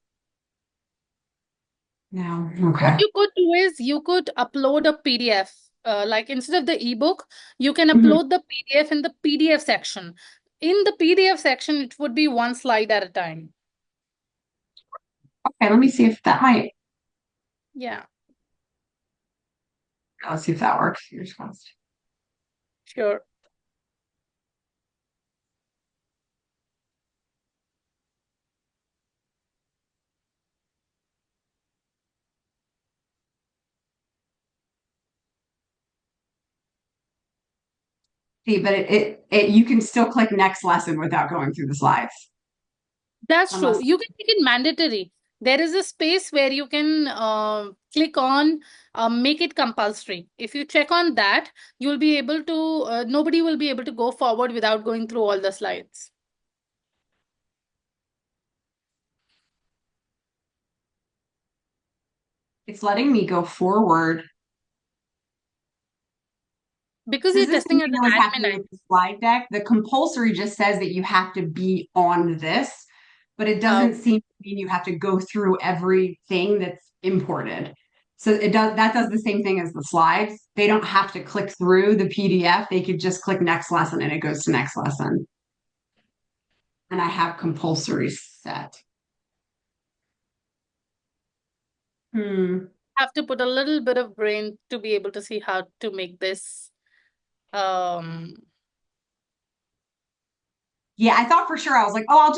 No. Okay. What you could do is you could upload a PDF. Like instead of the ebook, you can Mhm. upload the PDF in the PDF section. In the PDF section, it would be 1 slide at a time. Okay, let me see if that might. Yeah, Let's see if that works. Fingers crossed. sure. See, but it you can still click next lesson without going through the slides. That's true. Unless You can make it mandatory. There is a space where you can click on make it compulsory. If you check on that, you'll be able to, nobody will be able to go forward without going through all the slides. it's letting me go forward. Because This you're is the same testing as thing that an was admin, happening with the slide deck. The compulsory just says that you have to be on this, but it doesn't seem to mean you have to go through everything that's imported. So that does the same thing as the slides. They don't have to click through the PDF. They could just click next lesson and it goes to next lesson. And I have compulsory set. have to put a little bit of brain to be able to see how to make this. Yeah, I thought for sure, I was like, oh,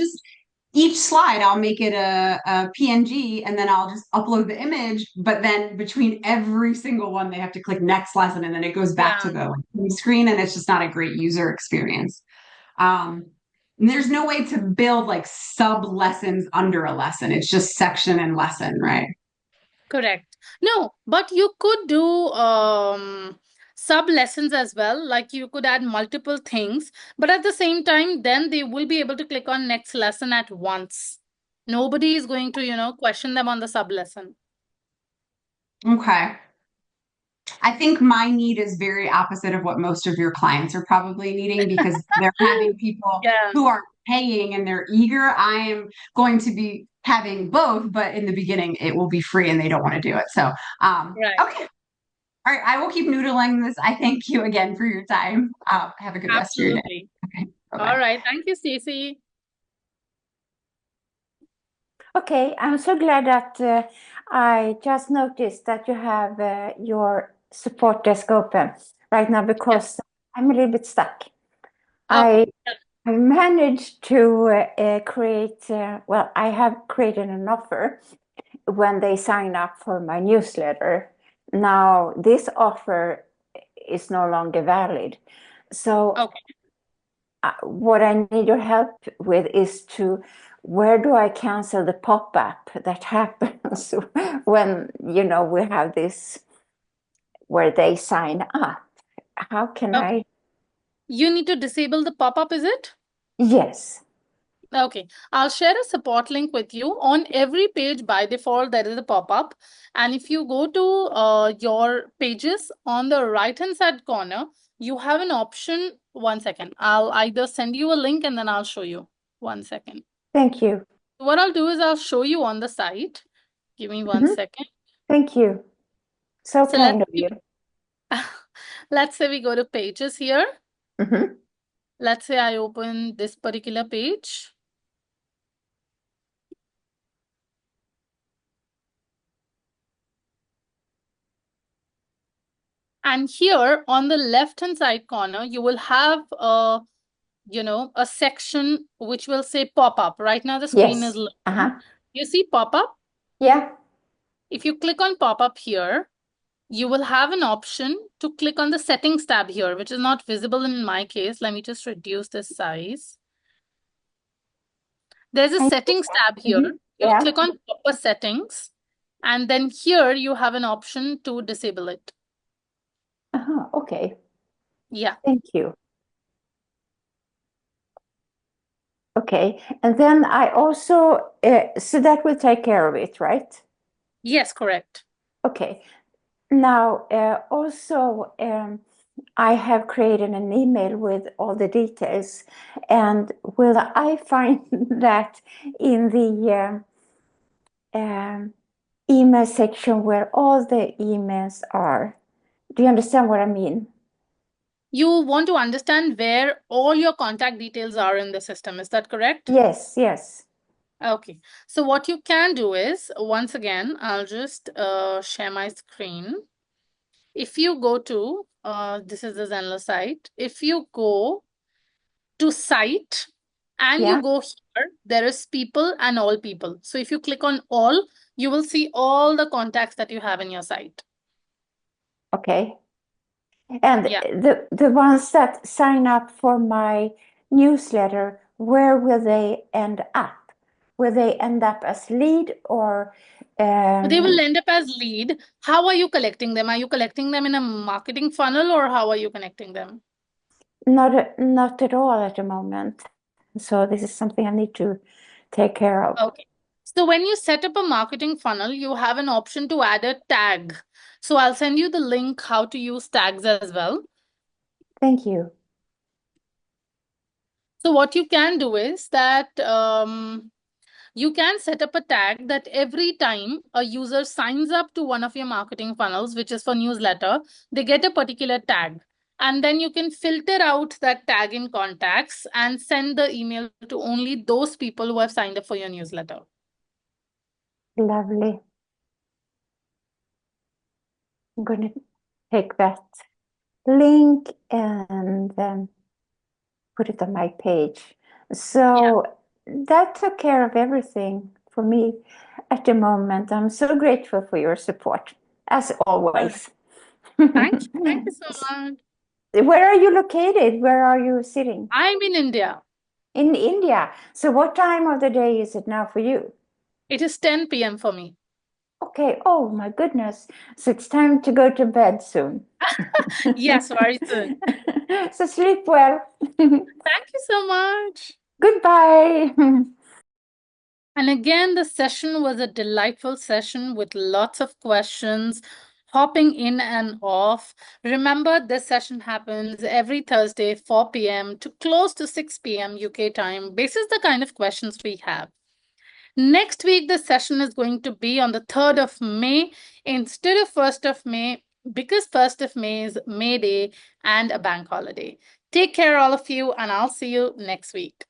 each slide, I'll make it a PNG and then I'll just upload the image. But then between every single one, they have to click next lesson and then it goes back to the home screen and it's just not a great user experience. And there's no way to build like sub lessons under a lesson. It's just section and lesson, right? Correct. No, but you could do sub lessons as well. Like you could add multiple things, but at the same time, then they will be able to click on next lesson at once. Nobody is going to, question them on the sub lesson. Okay. I think my need is very opposite of what most of your clients are probably needing because they're having people who are paying and they're eager. I am going to be having both, but in the beginning it will be free and they don't want to do it. So, okay. All right. I will keep noodling this. I thank you again for your time. Have a good rest of your day. Okay. All right. Thank you, Stacey. Okay, I'm so glad that I just noticed that you have your support desk open right now because I'm a little bit stuck. I managed to create, well, I have created an offer when they sign up for my newsletter. Now, this offer is no longer valid. So what I need your help with is where do I cancel the pop-up that happens when, we have this, where they sign up? How can I? You need to disable the pop-up, is it? Yes. Okay, I'll share a support link with you. On every page, by default, there is a pop-up. And if you go to your pages on the right-hand side corner, you have an option. 1 second. I'll either send you a link and then I'll show you. 1 second. Thank you. What I'll do is I'll show you on the site. Give me 1 second. Thank you. So kind of you. Let's say we go to pages here. Let's say I open this particular page. And here on the left-hand side corner, you will have a section which will say pop-up. Right now the screen is loading. You see pop-up? Yeah. If you click on pop-up here, you will have an option to click on the settings tab here, which is not visible in my case. Let me just reduce the size. There's a settings tab here. You Yeah. click on proper settings, and then here you have an option to disable it. Okay. Yeah. Thank you. Okay. And then I also, so that will take care of it, right? Yes, correct. Okay. Now, also, I have created an email with all the details, and will I find that in the email section where all the emails are? Do you understand what I mean? You want to understand where all your contact details are in the system. Is that correct? Yes, yes. Okay. So what you can do is, once again, I'll just share my screen. If you go to, this is the Zenler site. If you go to site and Yeah. you go here, there is people and all people. So if you click on all, you will see all the contacts that you have in your site. Okay. And Yeah. the ones that sign up for my newsletter, where will they end up? Will they end up as lead or They will end up as lead. How are you collecting them? Are you collecting them in a marketing funnel, or how are you connecting them? not at all at the moment? So this is something I need to take care of. Okay. So when you set up a marketing funnel, you have an option to add a tag. So I'll send you the link how to use tags as well. Thank you. So what you can do is that you can set up a tag that every time a user signs up to one of your marketing funnels, which is for newsletter, they get a particular tag. And then you can filter out that tag in contacts and send the email to only those people who have signed up for your newsletter. Lovely. I'm going to take that link and put it on my page. So that took care of everything for me at the moment. I'm so grateful for your support, as always. Thank you so much. Where are you located? Where are you sitting? I'm in India. In India. So what time of the day is it now for you? It is 10 p.m. for me. Okay. Oh my goodness. So it's time to go to bed soon. Yes, very soon. So sleep well. Thank you so much. Goodbye. And again, the session was a delightful session with lots of questions, hopping in and off. Remember, this session happens every Thursday, 4 p.m. to close to 6 p.m. UK time. This is the kind of questions we have. Next week, the session is going to be on the 3rd of May instead of 1st of May, because 1st of May is May Day and a bank holiday. Take care, all of you, and I'll see you next week.